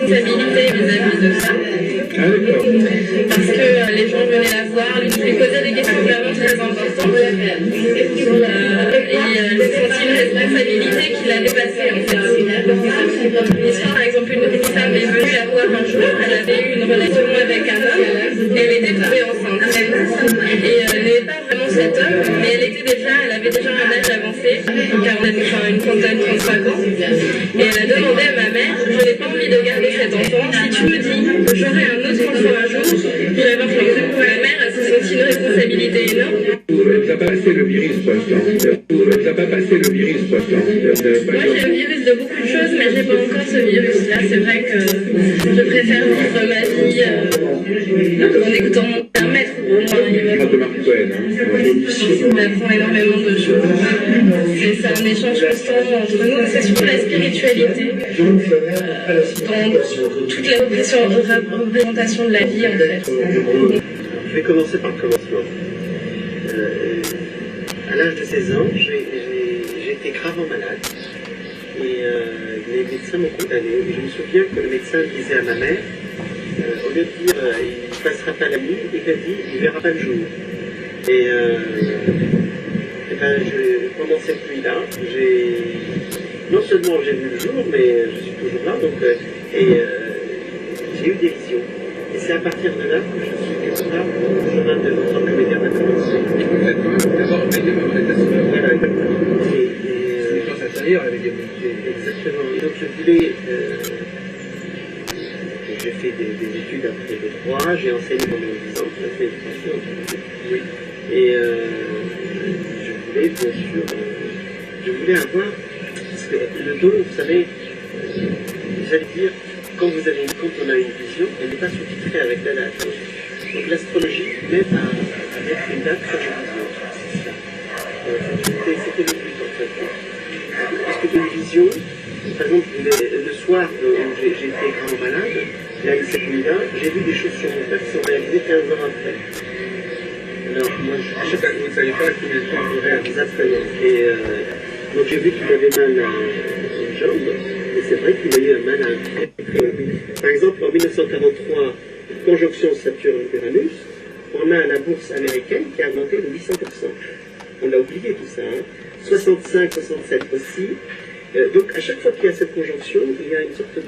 responsabilité vis-à-vis de ça. Parce que les gens venaient la voir, lui posaient des questions vraiment très importantes. Et il sentit une responsabilité qu'il allait passer en fait. L'histoire, par exemple, une femme est venue la voir un jour, elle avait eu une relation avec un homme et elle était tombée enceinte. Et elle n'aimait pas vraiment cet homme, mais elle avait déjà un âge avancé, une trentaine, 35 ans. Et elle a demandé à ma mère, je n'ai pas envie de garder cet enfant, si tu me dis que j'aurai un autre enfant un jour, j'irai voir ton enfant. Ma mère, elle s'est sentie une responsabilité énorme. Tu n'as pas passé le virus pour l'instant. Tu n'as pas passé le virus pour l'instant. Moi, j'ai le virus de beaucoup de choses, mais je n'ai pas encore ce virus-là. C'est vrai que je préfère vivre ma vie en écoutant mon père maître. On apprend énormément de choses. C'est un échange constant entre nous. C'est surtout la spiritualité dans toutes les représentations de la vie, en fait. Je vais commencer par le commencement. À l'âge de 16 ans, j'ai été gravement malade. Et les médecins m'ont condamné. Je me souviens que le médecin disait à ma mère, au lieu de dire il ne passera pas la nuit, il a dit il ne verra pas le jour. Et pendant cette nuit-là, non seulement j'ai vu le jour, mais je suis toujours là, donc, j'ai eu des visions. Et c'est à partir de là que je suis capable de chemin de notre comédien a commencé. D'abord, médium avant l'état supérieur. Voilà, exactement. C'est une chose intérieure, la médiumnité. Exactement. Et donc je voulais. J'ai fait des études après de droit, j'ai enseigné pendant 10 ans, j'ai fait l'éducation. Oui. Et je voulais, bien sûr, je voulais avoir. Parce que le don, vous savez, j'allais dire. Quand on a une vision, elle n'est pas sous-titrée avec la date. Donc l'astrologie m'aide à mettre une date sur la vision. C'était le but en fait. Parce que une vision, par exemple, le soir où j'ai été gravement malade, cette nuit-là, j'ai vu des choses sur mon père qui sont réalisées 15 ans après. Alors moi, vous ne savez pas combien de temps il aurait. Exactement. Et donc j'ai vu qu'il avait mal à une jambe. Et c'est vrai qu'il a eu un mal à un pied. Par exemple, en 1943, conjonction Saturne-Uranus, on a la bourse américaine qui a augmenté de 800%. On a oublié tout ça. 65, 67 aussi. Donc à chaque fois qu'il y a cette conjonction, il y a une sorte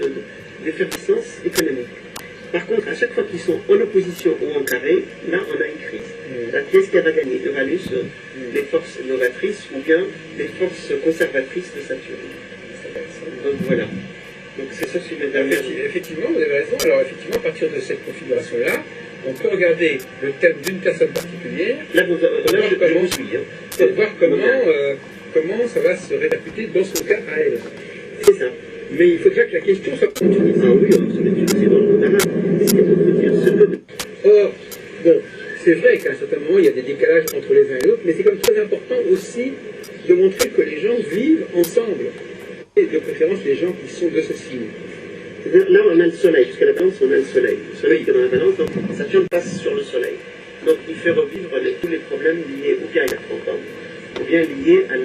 d'effervescence économique. Par contre, à chaque fois qu'ils sont en opposition ou en carré, là on a une crise. La pièce qui va gagner Uranus, les forces novatrices ou bien les forces conservatrices de Saturne. Donc voilà. Donc c'est ça, Effectivement, vous avez raison. Alors effectivement, à partir de cette configuration-là, on peut regarder le thème d'une personne particulière. Là, je vous suis. Pour voir comment ça va se répercuter dans son cas à elle. C'est ça. Mais il faudrait que la question soit continue. Ah oui, c'est dans le monarque. Or, bon, c'est vrai qu'à un certain moment, il y a des décalages entre les uns et les autres, mais c'est comme très important aussi de montrer que les gens vivent ensemble. Et de préférence les gens qui sont de ce signe. Là, on a le soleil, parce qu'à la balance, on a le soleil. Le soleil qui est dans la balance, donc Saturne passe sur le soleil. Donc il fait revivre tous les problèmes liés ou bien à la 30 ans, ou bien liés à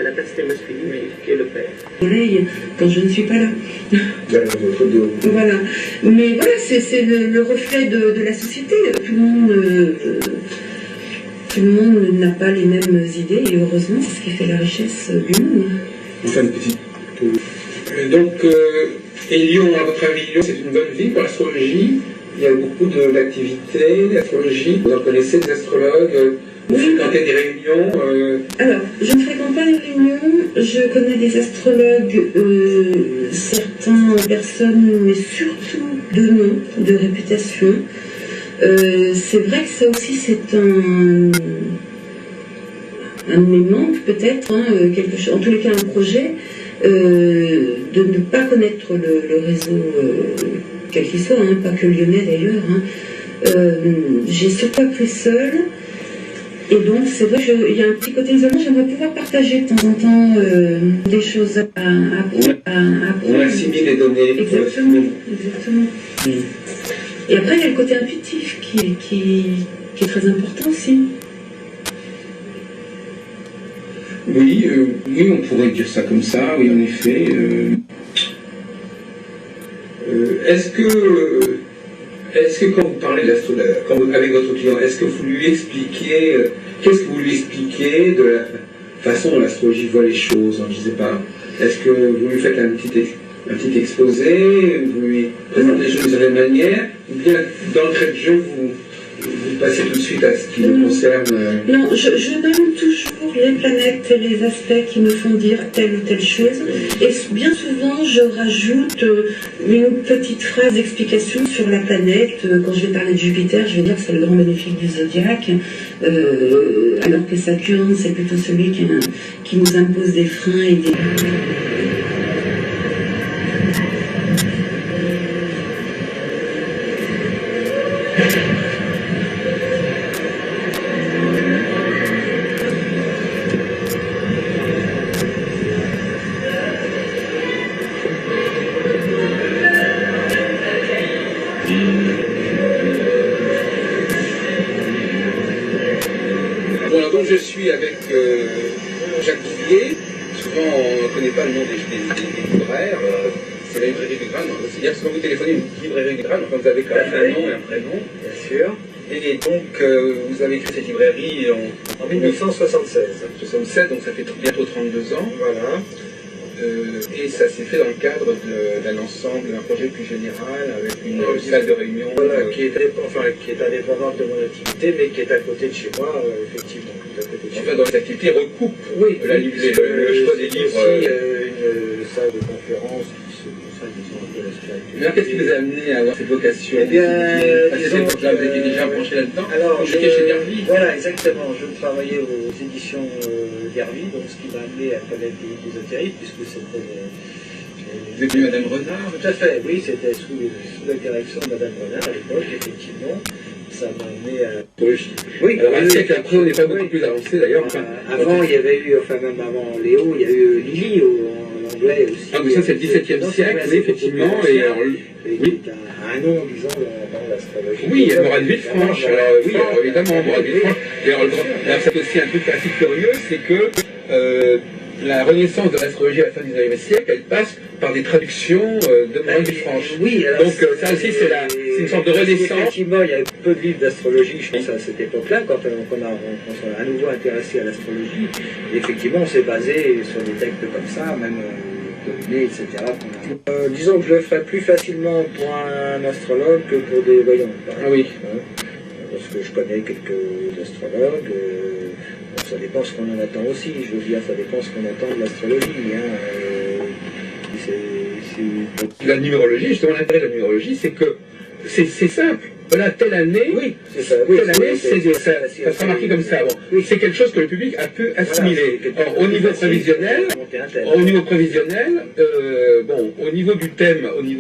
la personnalité masculine qui est le père. Soleil, quand je ne suis pas là. Voilà. Mais voilà, c'est le reflet de la société. Tout le monde n'a pas les mêmes idées, et heureusement, c'est ce qui fait la richesse du monde. Enfin, une petite. Donc, et Lyon, à votre avis, Lyon, c'est une bonne ville pour l'astrologie. Il y a beaucoup d'activités d'astrologie. Vous en connaissez des astrologues? Vous fréquentez des réunions? Alors, je ne fréquente pas les réunions. Je connais des astrologues, certaines personnes, mais surtout de nom, de réputation. C'est vrai que ça aussi, c'est un de mes manques peut-être, quelque chose, en tous les cas un projet, de ne pas connaître le réseau, quel qu'il soit, pas que lyonnais d'ailleurs. J'ai surtout appris seule, et donc c'est vrai qu'il y a un petit côté isolement. J'aimerais pouvoir partager de temps en temps des choses à On assimile les données. Exactement. Et après il y a le côté intuitif qui est très important aussi. Oui, oui, on pourrait dire ça comme ça, oui, en effet. est-ce que quand vous parlez de l'astrologie, avec votre client, est-ce que vous lui expliquez, qu'est-ce que vous lui expliquez de la façon dont l'astrologie voit les choses, je ne sais pas. Est-ce que vous lui faites un petit exposé, vous lui présentez les choses d'une certaine manière, ou bien d'entrée de jeu, vous passez tout de suite à ce qui le concerne? Non, je nomme toujours les planètes et les aspects qui me font dire telle ou telle chose. Et bien souvent, je rajoute une petite phrase d'explication sur la planète. Quand je vais parler de Jupiter, je vais dire que c'est le grand bénéfique du zodiaque, alors que Saturne, c'est plutôt celui qui nous impose des freins et des... Bon, donc je suis avec Jacques Bouvier. Souvent, on ne connaît pas le nom des libraires. C'est la librairie du Graal. C'est-à-dire que quand vous téléphonez une librairie du Graal, vous avez quand même un nom et un prénom, bien sûr. Et donc, vous avez créé cette librairie en 1976. 1976, donc ça fait bientôt 32 ans. Voilà. Et ça s'est fait dans le cadre d'un ensemble, d'un projet plus général, avec une salle de réunion. Voilà, qui est indépendante de mon activité, mais qui est à côté de chez moi, effectivement. Tout à côté de chez moi. Dans cette activité recoupe le choix des livres. Aussi une salle de conférence qui se consacre un peu à la spiritualité. Mais qu'est-ce qui vous a amené à avoir cette vocation? Eh bien, à cette époque-là, vous étiez déjà branché là-dedans? Alors, j'étais chez Dervy. Voilà, exactement. Je travaillais aux éditions Dervy, donc ce qui m'a amené à connaître l'ésotérique, puisque c'était... Vous êtes Madame Renard? Tout à fait, oui, c'était sous la direction de Madame Renard à l'époque, effectivement. Ça m'a amené à... Oui, alors un siècle après, on n'est pas beaucoup plus avancé d'ailleurs. Avant, il y avait eu, enfin même avant Léo, il y a eu Lily en anglais aussi. Ah, mais ça c'est le XVIIe siècle, oui, effectivement. Et alors, oui. Un nom, disons, dans l'astrologie. Oui, Morane Villefranche, alors oui, alors, évidemment, Morane Villefranche. Et alors, c'est aussi un truc assez curieux, c'est que la renaissance de l'astrologie à la fin du XIXe siècle, elle passe par des traductions de Morane Villefranche. Oui, alors, donc ça aussi, c'est une sorte de renaissance. Effectivement, il y a peu de livres d'astrologie, je pense, à cette époque-là, quand on s'est à nouveau intéressé à l'astrologie. Effectivement, on s'est basé sur des textes comme ça, même dominés, etc. Disons que je le ferais plus facilement pour un astrologue que pour des voyants. Ah oui. Parce que je connais quelques astrologues. Ça dépend ce qu'on en attend aussi. Je veux dire, ça dépend ce qu'on attend de l'astrologie. La numérologie, justement, l'intérêt de la numérologie, c'est que c'est simple. Voilà, telle année, oui, c'est ça. Oui, telle année, ça sera marqué comme ça. Bon, oui. C'est quelque chose que le public a pu assimiler. Voilà, au niveau prévisionnel, bon, au niveau du thème, les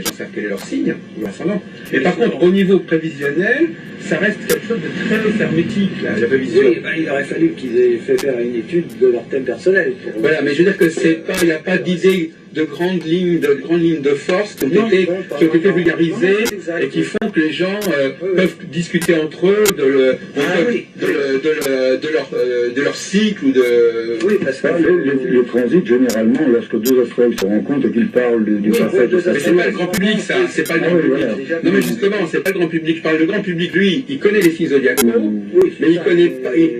gens savent quel est leur signe, ou ascendant. Mais par contre, au niveau prévisionnel, ça reste quelque chose de très hermétique, la prévision. Oui, il aurait fallu qu'ils aient fait faire une étude de leur thème personnel. Voilà, mais je veux dire que il n'y a pas d'idée de grandes lignes de force qui ont été vulgarisées et qui font que les gens peuvent discuter entre eux de leur cycle ou de... Oui, parce que les transits, généralement, lorsque deux astrologues se rencontrent et qu'ils parlent du passage de... Mais c'est pas le grand public, ça, c'est pas le grand public. Non, mais justement, c'est pas le grand public. Je parle du grand public, lui, il connaît les signes zodiacaux, mais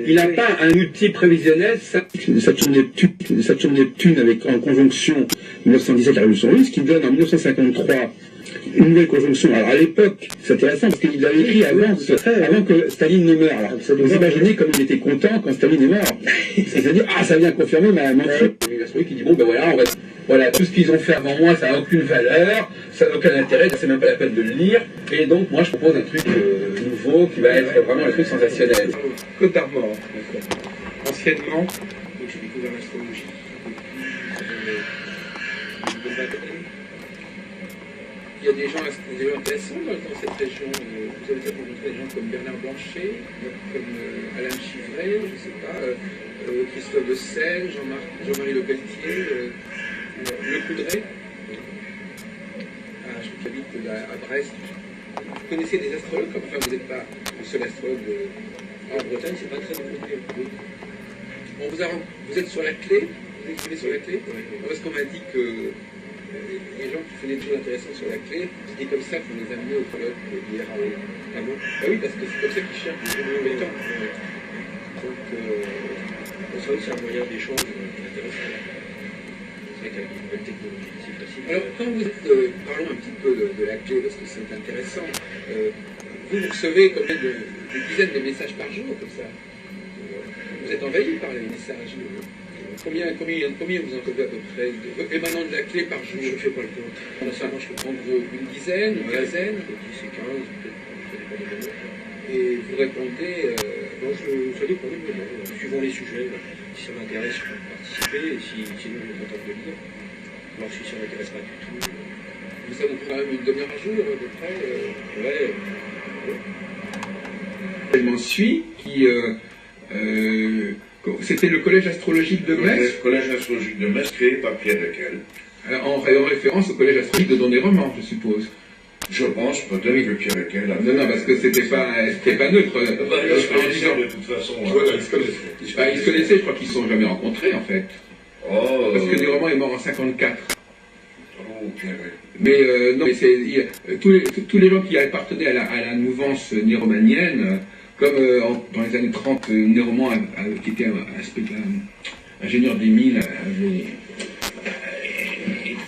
il n'a pas un outil prévisionnel. Saturne-Neptune en conjonction 1917, la révolution russe, qui donne en 1953 une nouvelle conjonction. Alors à l'époque, c'est intéressant parce qu'il l'avait écrit avant que Staline ne meure. Alors vous imaginez comme il était content quand Staline est mort. C'est-à-dire, ça vient confirmer mon truc. L'astrologue qui dit, bon ben voilà, tout ce qu'ils ont fait avant moi, ça n'a aucune valeur, ça n'a aucun intérêt, c'est même pas la peine de le lire. Et donc moi je propose un truc nouveau qui va être vraiment un truc sensationnel. Côte d'Armor. Anciennement, j'ai découvert l'astrologie. Il y a des gens intéressants dans cette région. Vous avez peut-être rencontré des gens comme Bernard Blanchet, comme Alain Chivray, je ne sais pas, Christophe de Selle, Jean-Marie Le Pelletier, Le Coudray. Je crois qu'il habite à Brest. Vous connaissez des astrologues, enfin vous n'êtes pas le seul astrologue en Bretagne, c'est pas très développé. Bon, vous êtes sur la clé, vous écrivez sur la clé, parce qu'on m'a dit que les gens qui faisaient des choses intéressantes sur la clé, c'était comme ça qu'on les amenait au colloque d'hier. Ah bon? Bah oui, parce que c'est comme ça qu'ils cherchent des gens compétents. Donc, c'est vrai que c'est un moyen d'échange intéressant. C'est vrai qu'avec une nouvelle technologie, c'est facile. Alors, quand vous êtes, parlons un petit peu de la clé, parce que c'est intéressant. Vous recevez combien des dizaines de messages par jour, comme ça? Vous êtes envahi par les messages. Combien vous en recevez à peu près émanant de la clé par jour? Je ne fais pas le compte. Sincèrement, je fais en gros une dizaine, une quinzaine, 10 et 15, peut-être, ça dépend des moments. Et vous répondez... ça dépend des moments, suivant les sujets. Si ça m'intéresse, je peux participer, et sinon, je me contente de lire. Alors, si ça ne m'intéresse pas du tout... ça vous prend quand même une demi-heure par jour, à peu près. Je m'en suis, qui... c'était le collège astrologique de Metz. Le collège astrologique de Metz créé par Pierre Lequel. En référence au collège astrologique de Dondéromans, je suppose. Je pense peut-être que Pierre Lequel a... Non, parce que c'était pas neutre. Ils se connaissaient de toute façon. Voilà, ils se connaissaient, je crois qu'ils ne se sont jamais rencontrés en fait. Oh, parce que Dondéromans est mort en 54. Oh, Pierre. Mais non, mais tous les gens qui appartenaient à la mouvance néromanienne, comme dans les années 30, Néroman, qui était un ingénieur des mines,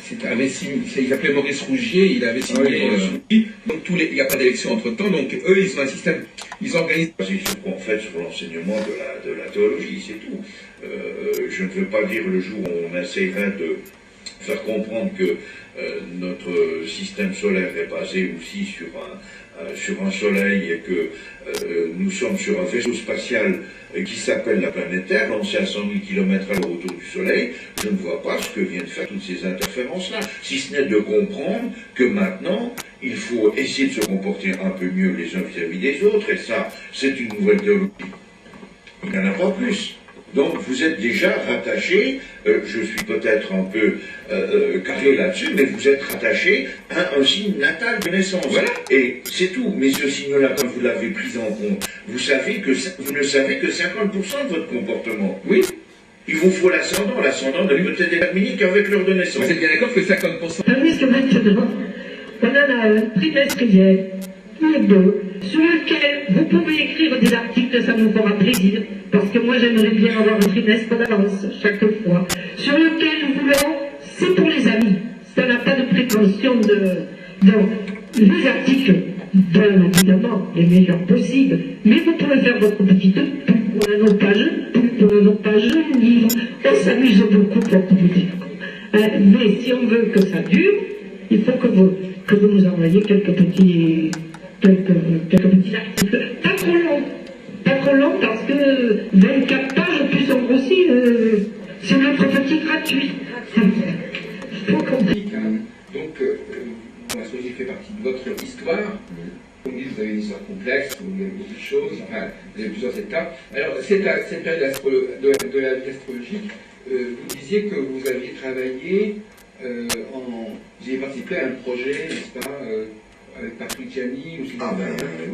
il s'appelait Maurice Rougier, il avait signé. Donc il n'y a pas d'élection entre temps, donc eux ils ont un système, ils organisent. Ils se font en fait sur l'enseignement de la théologie, c'est tout. Je ne veux pas dire le jour où on essaierait de faire comprendre que notre système solaire est basé aussi sur un soleil et que nous sommes sur un vaisseau spatial qui s'appelle la planète Terre, lancé à 100 000 km/h autour du soleil. Je ne vois pas ce que viennent faire toutes ces interférences-là, si ce n'est de comprendre que maintenant, il faut essayer de se comporter un peu mieux les uns vis-à-vis des autres, et ça, c'est une nouvelle théologie. Il n'y en a pas plus. Donc vous êtes déjà rattaché, je suis peut-être un peu carré là-dessus, mais vous êtes rattaché à un signe natal de naissance. Voilà. Et c'est tout. Mais ce signe-là, quand vous l'avez pris en compte, vous ne savez que 50% de votre comportement. Oui. Il vous faut l'ascendant. L'ascendant ne peut être déterminé qu'avec l'heure de naissance. Vous êtes bien d'accord que 50%. Parce que maintenant, on en a un trimestriel, ou deux, sur lequel vous pouvez écrire des articles, ça nous fera plaisir, parce que moi j'aimerais bien avoir un trimestre d'avance chaque fois, sur lequel nous voulons, c'est pour les amis, ça n'a pas de prétention donc, les articles, bien évidemment, les meilleurs possibles, mais vous pouvez faire votre petite plus on a nos pages livres, on s'amuse beaucoup pour vous dire. Mais si on veut que ça dure, il faut que vous nous envoyiez quelques petits articles. Pas trop long parce que 24 pages plus on grossit, c'est notre petit gratuit. Faut qu'on... Donc, l'astrologie fait partie de votre histoire. Comme vous avez une histoire complexe, vous avez beaucoup de choses, enfin, vous avez plusieurs étapes. Alors, cette période de la vie astrologique, vous disiez que vous aviez travaillé vous avez participé à un projet, n'est-ce pas, avec Patrick Gianni ou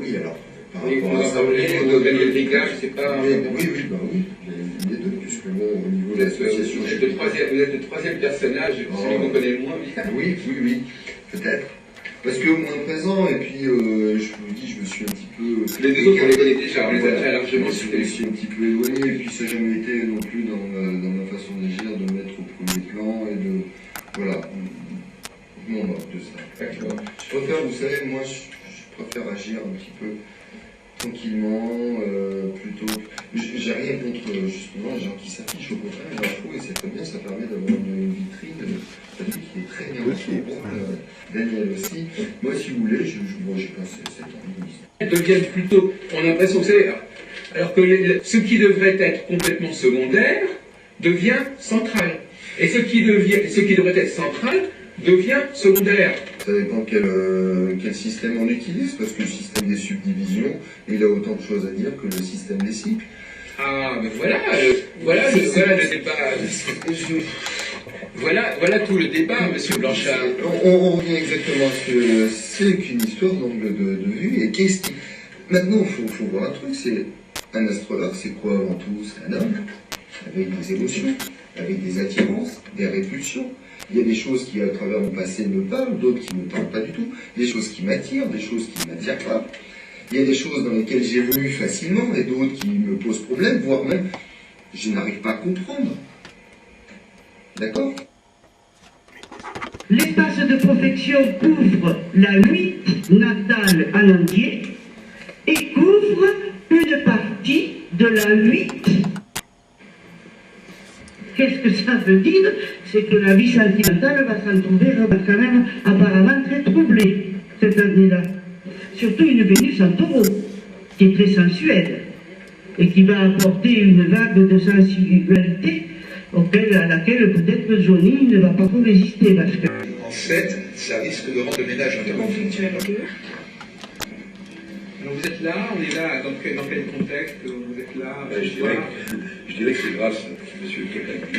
oui, alors. Vous en parlez, de Daniel Desglas, je ne sais pas. Oui, les deux, puisque bon, au niveau de l'association. Vous êtes le troisième personnage, celui qu'on connaît le moins bien. Oui, peut-être. Parce que moins présent, et puis je vous dis, je me suis un petit peu. Les deux autres, on les connaît déjà, on les a déjà largement cités. Je me suis un petit peu éloigné, et puis ça n'a jamais été non plus dans ma façon d'agir, de me mettre au premier plan, et de. Voilà. Je m'en moque de ça. D'accord. Je préfère, vous savez, moi, je préfère agir un petit peu tranquillement, plutôt. J'ai rien contre justement les gens qui s'affichent, au contraire, je trouve, et c'est très bien, ça permet d'avoir une vitrine. Patrick qui est très bien aussi, Daniel aussi. Moi, si vous voulez, j'ai passé 7 ans de ministère. Elles deviennent plutôt, on a l'impression, vous savez, alors que ce qui devrait être complètement secondaire devient central. Et ce qui devrait être central devient secondaire. Ça dépend quel système on utilise, parce que le système des subdivisions, il a autant de choses à dire que le système des cycles. Ah, mais voilà le débat. Voilà tout le débat, monsieur Blanchard. On revient exactement à ce que c'est qu'une histoire d'angle de vue. Et qu'est-ce qui... Maintenant, il faut voir un truc, c'est un astrologue, c'est quoi avant tout? C'est un homme, avec des émotions. avec des attirances, des répulsions. Il y a des choses qui, à travers mon passé, me parlent, d'autres qui ne me parlent pas du tout, des choses qui m'attirent, des choses qui ne m'attirent pas. Il y a des choses dans lesquelles j'évolue facilement et d'autres qui me posent problème, voire même je n'arrive pas à comprendre. D'accord ? L'espace de profection couvre la 8 natale en entier et couvre une partie de la 8. Qu'est-ce que ça veut dire? C'est que la vie sentimentale va s'en trouver quand même apparemment très troublée cette année-là. Surtout une Vénus en taureau, qui est très sensuelle et qui va apporter une vague de sensibilité à laquelle peut-être Johnny ne va pas trop résister. Parce que... En fait, ça risque de rendre le ménage un peu conflictuel. Alors vous êtes là, on est là, dans quel contexte vous êtes là? Je dirais que c'est grâce à M. Kekagui,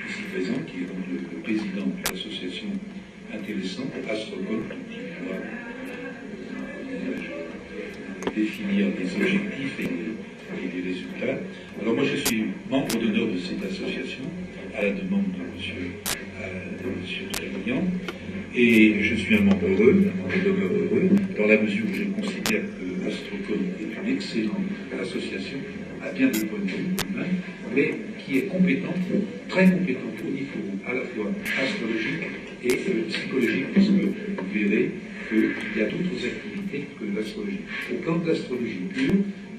ici présent, qui est donc le président de l'association intéressante, Astrocom, qui pourra définir des objectifs et des résultats. Alors moi je suis membre d'honneur de cette association, à la demande de M. Trémillan, et je suis un membre heureux, un membre d'honneur heureux, dans la mesure où je considère que Astrocom est une excellente association, à bien des points de vue humains, mais qui est compétente, très compétente au niveau à la fois astrologique et psychologique, parce que vous verrez qu'il y a d'autres activités que l'astrologie. Au plan de l'astrologie pure,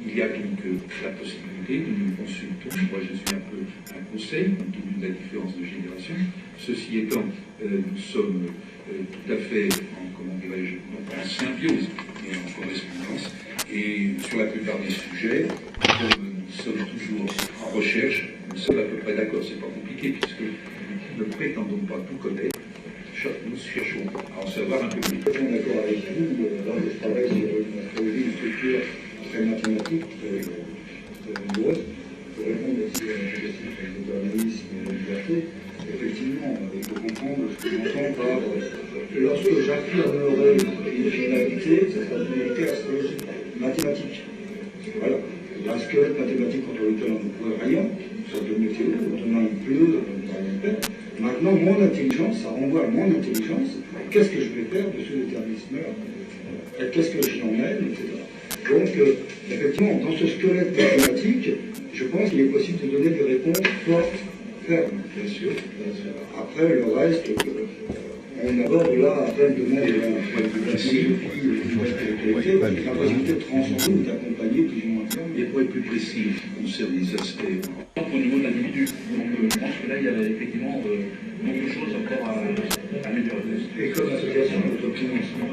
il y a donc la possibilité de nous consulter. Moi, je suis un peu un conseil, compte tenu de la différence de génération. Ceci étant, nous sommes tout à fait en symbiose et en correspondance. Et sur la plupart des sujets, nous sommes toujours en recherche, nous sommes à peu près d'accord. C'est pas compliqué, puisque nous ne prétendons pas tout connaître. Nous cherchons à en savoir un peu plus. Je suis d'accord avec vous. Là, je travaille sur une astrologie, une structure très mathématique, très rigoureuse, pour répondre aussi à la question sur le journalisme et la liberté. Effectivement, il faut comprendre ce que j'entends par lorsque j'affirmerai une finalité, ce sera une finalité astrologique, mathématique. Voilà. Il y a un squelette mathématique contre lequel on ne peut rien, une sorte de météo, demain il pleut, par exemple. Maintenant, mon intelligence, ça renvoie à mon intelligence. Qu'est-ce que je vais faire de ce déterminisme-là? Qu'est-ce que j'y emmène, etc. Donc, effectivement, dans ce squelette mathématique, je pense qu'il est possible de donner des réponses fortes, fermes, bien sûr. Après, le reste, on aborde là, après, le domaine de la philosophie, de la capacité de transcender ou d'accompagner plus ou moins bien. Et pour être plus précis, en ce qui concerne les aspects au niveau de l'individu. Donc je pense que là, il y a effectivement beaucoup de choses encore à améliorer. Et comme association, notre financement?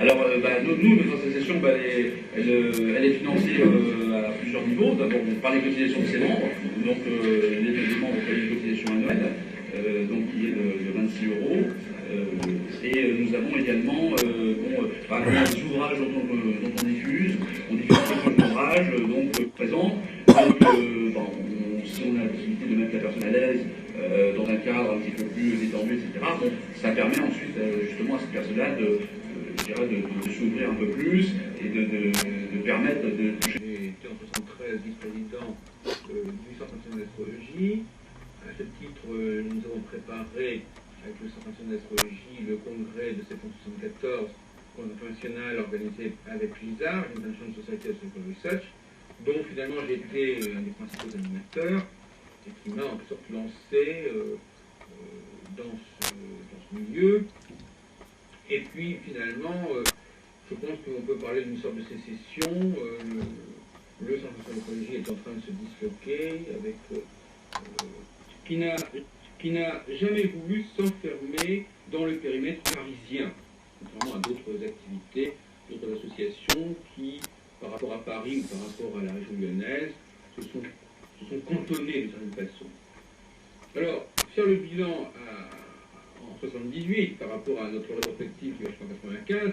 Alors, nous, notre association, elle est financée à plusieurs niveaux. D'abord, par les cotisations de ses membres, donc les membres payent une cotisation annuelle, donc qui est de 26 €. Et nous avons également par exemple, des ouvrages dont on diffuse quelques ouvrages présents. Donc, si on a la possibilité de mettre la personne à l'aise dans un cadre un petit peu plus détendu, etc., ça permet ensuite justement à cette personne-là de s'ouvrir un peu plus et de permettre de toucher. J'ai été en 1973 vice-président du Centre national d'astrologie. À ce titre, nous avons préparé avec le Centre national d'astrologie le congrès de septembre 1974, congrès national organisé avec l'ISAR, l'International Society of Astrological Research, dont finalement j'ai été un des principaux animateurs et qui m'a en quelque sorte lancé dans ce milieu. Et puis finalement, je pense qu'on peut parler d'une sorte de sécession. Le Centre national d'astrologie est en train de se disloquer avec qui n'a jamais voulu s'enfermer dans le périmètre parisien, contrairement à d'autres activités, d'autres associations qui, par rapport à Paris ou par rapport à la région lyonnaise, se sont cantonnés d'une certaine façon. Alors, faire le bilan en 78 par rapport à notre rétrospective qui va jusqu'en 95,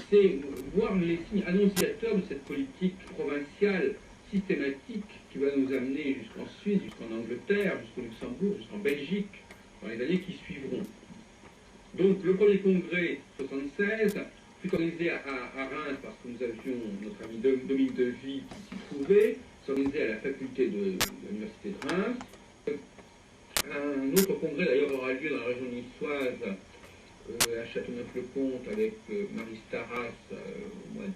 c'est voir les signes annonciateurs de cette politique provinciale systématique qui va nous amener jusqu'en Suisse, jusqu'en Angleterre, jusqu'au Luxembourg, jusqu'en Belgique, dans les années qui suivront. Donc le premier congrès 76 fut organisé à Reims parce que nous avions notre ami Dominique Devy qui s'y trouvait, s'organisait à la faculté de l'université de Reims. Un autre congrès d'ailleurs aura lieu dans la région niçoise, à Châteauneuf-le-Comte, avec Marie Staras au mois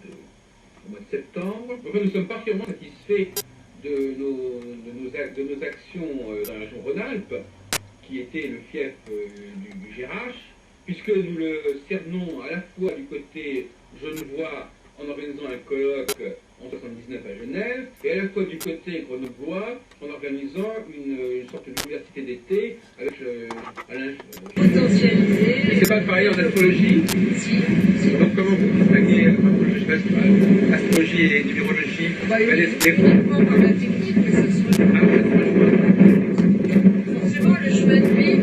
de septembre. Enfin, nous sommes particulièrement satisfaits de nos actions dans la région Rhône-Alpes, qui était le fief du GRH, puisque nous le cernons à la fois du côté genevois en organisant un colloque en 1979 à Genève, et à la fois du côté grenoblois en organisant une sorte d'université d'été avec Alain. Potentialisé. C'est pas pareil en astrologie? Si. Donc comment vous distinguez l'astrologie et les numérologies? Uniquement par la technique, mais ça se voit. Forcément, le chemin de vie,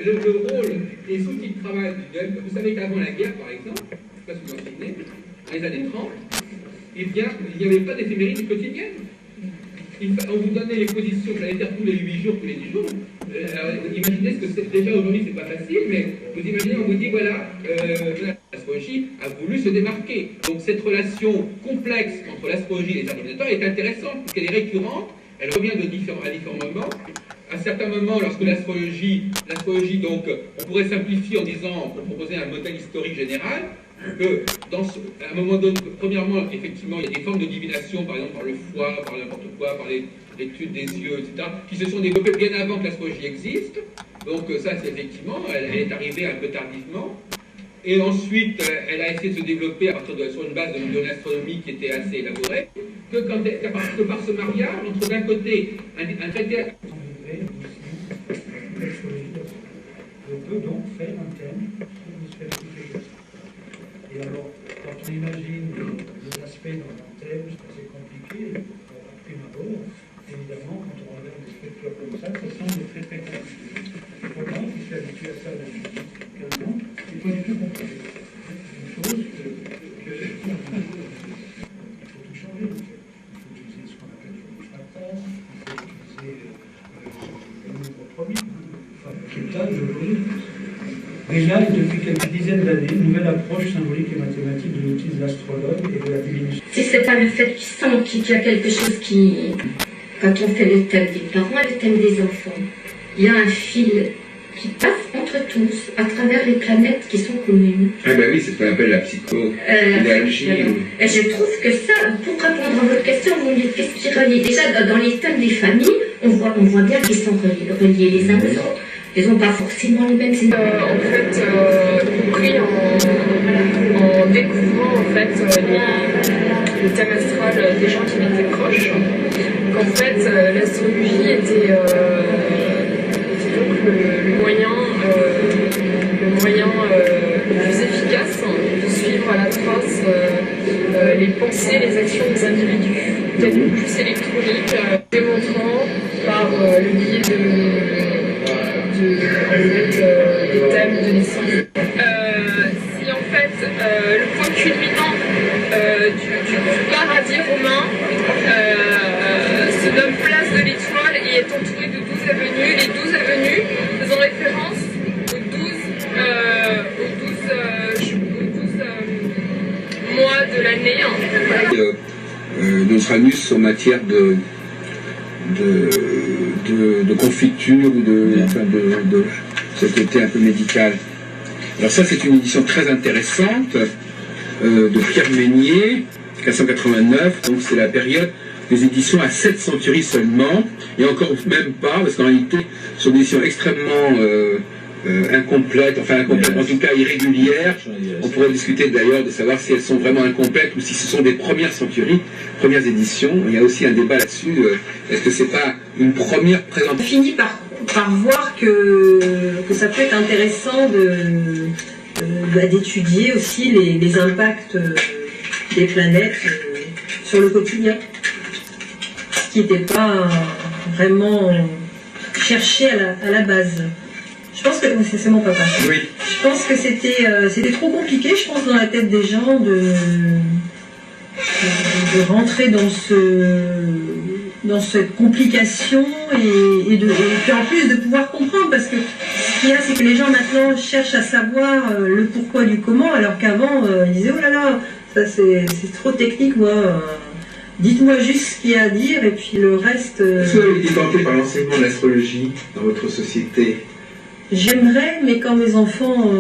le rôle des outils de travail du DEM, vous savez qu'avant la guerre, par exemple, je ne sais pas si vous en souvenez, dans les années 30, eh bien, il n'y avait pas d'éphéméride quotidienne. On vous donnait les positions planétaires tous les 8 jours, tous les 10 jours. Imaginez ce que c'est. Déjà aujourd'hui, c'est pas facile, mais vous imaginez, on vous dit voilà, l'astrologie a voulu se démarquer. Donc cette relation complexe entre l'astrologie et les ordinateurs est intéressante, parce qu'elle est récurrente, elle revient à différents moments. À certains moments, lorsque l'astrologie, donc, on pourrait simplifier en disant qu'on proposait un modèle historique général, que à un moment donné, premièrement, effectivement, il y a des formes de divination, par exemple par le foie, par n'importe quoi, par l'étude des yeux, etc., qui se sont développées bien avant que l'astrologie existe. Donc ça, c'est effectivement, elle est arrivée un peu tardivement. Et ensuite, elle a essayé de se développer sur une base de l'astronomie qui était assez élaborée, que par ce mariage, entre d'un côté un traité... On peut donc faire un thème sur l'hémisphère sud. Et alors, quand on imagine les aspects dans un thème, c'est assez compliqué, à prime abord. Évidemment, quand on regarde des structures comme ça semble très très compliqué. Pour moi, qui suis habitué à ça depuis 15 ans, c'est pas du tout compliqué. C'est une chose que il faut tout changer. Il faut utiliser ce qu'on appelle le fractal, il faut utiliser le nombre premier. Déjà, depuis quelques dizaines d'années, une nouvelle approche symbolique et mathématique de l'outil de l'astrologue et de la divination. Si c'est pas le fait qu'il y a quelque chose qui, quand on fait le thème des parents et le thème des enfants, il y a un fil qui passe entre tous, à travers les planètes qui sont communes. Ah ben oui, c'est ce qu'on appelle la psycho-idéologie. Et je trouve que ça, pour répondre à votre question, vous me dites qu'est-ce qui relie. Déjà, dans les thèmes des familles, on voit bien qu'ils sont reliés les uns aux autres. Ils n'ont pas forcément les mêmes... en fait, compris en découvrant en fait, le thème astral des gens qui m'étaient proches, qu'en fait, l'astrologie était donc le moyen le plus efficace de suivre à la trace les pensées, les actions des individus. Peut-être plus électronique, démontrant par le biais des thèmes de naissance. Si en fait le point culminant du paradis romain se nomme place de l'Étoile et est entouré de 12 avenues, les 12 avenues faisant référence aux 12 mois de l'année. Nostradamus en matière de confiture ou de ce côté un peu médical. Alors ça, c'est une édition très intéressante de Pierre Meunier, 1589, donc c'est la période des éditions à 7 centuries seulement, et encore même pas, parce qu'en réalité, ce sont des éditions extrêmement incomplètes, en tout cas irrégulières. On pourrait discuter d'ailleurs de savoir si elles sont vraiment incomplètes ou si ce sont des premières centuries, premières éditions. Il y a aussi un débat là-dessus. Est-ce que c'est pas une première présentation? On finit par voir que ça peut être intéressant d'étudier aussi les impacts des planètes sur le quotidien, ce qui n'était pas vraiment cherché à la base. Je pense que c'est mon papa. Oui. Je pense que c'était trop compliqué, je pense, dans la tête des gens de rentrer dans cette complication et puis en plus de pouvoir comprendre, parce que ce qu'il y a, c'est que les gens maintenant cherchent à savoir le pourquoi du comment, alors qu'avant ils disaient oh là là, ça c'est trop technique, moi Dites-moi juste ce qu'il y a à dire et puis le reste... Est-ce que vous avez été tenté par l'enseignement de l'astrologie dans votre société? J'aimerais, mais quand mes enfants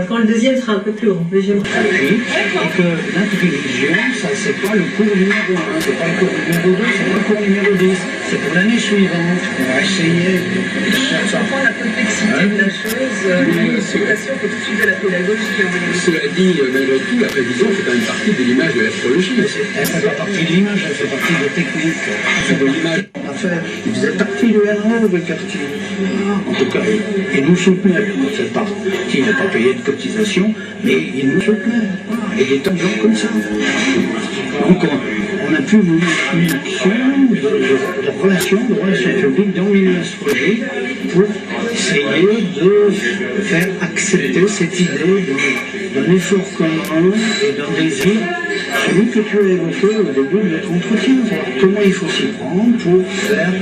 quand le deuxième sera un peu plus grand, mais j'aimerais. Et que notre religion, ça c'est pas le cours numéro 1, c'est pas le cours numéro 2, c'est pas le cours numéro 10, c'est pour l'année suivante. On va essayer de faire ça. On comprend la complexité de la chose, l'éducation pour tout de suite de la pédagogie. Cela dit, malgré tout, la prévision fait quand même partie de l'image de l'astrologie. Elle fait pas partie de l'image, elle fait partie de la technique. C'est de l'image. Il faisait partie du RO de quartier. En tout cas, il nous soutenait pour cette partie, n'a pas payé de cotisation, mais il nous soutenait. Et des tas de gens comme ça. Donc on a pu mener une action de relations publiques dans le milieu astrologique pour essayer de faire accepter cette idée d'un effort commun et d'un désir, celui que tu as évoqué au début de notre entretien. Comment il faut s'y prendre pour faire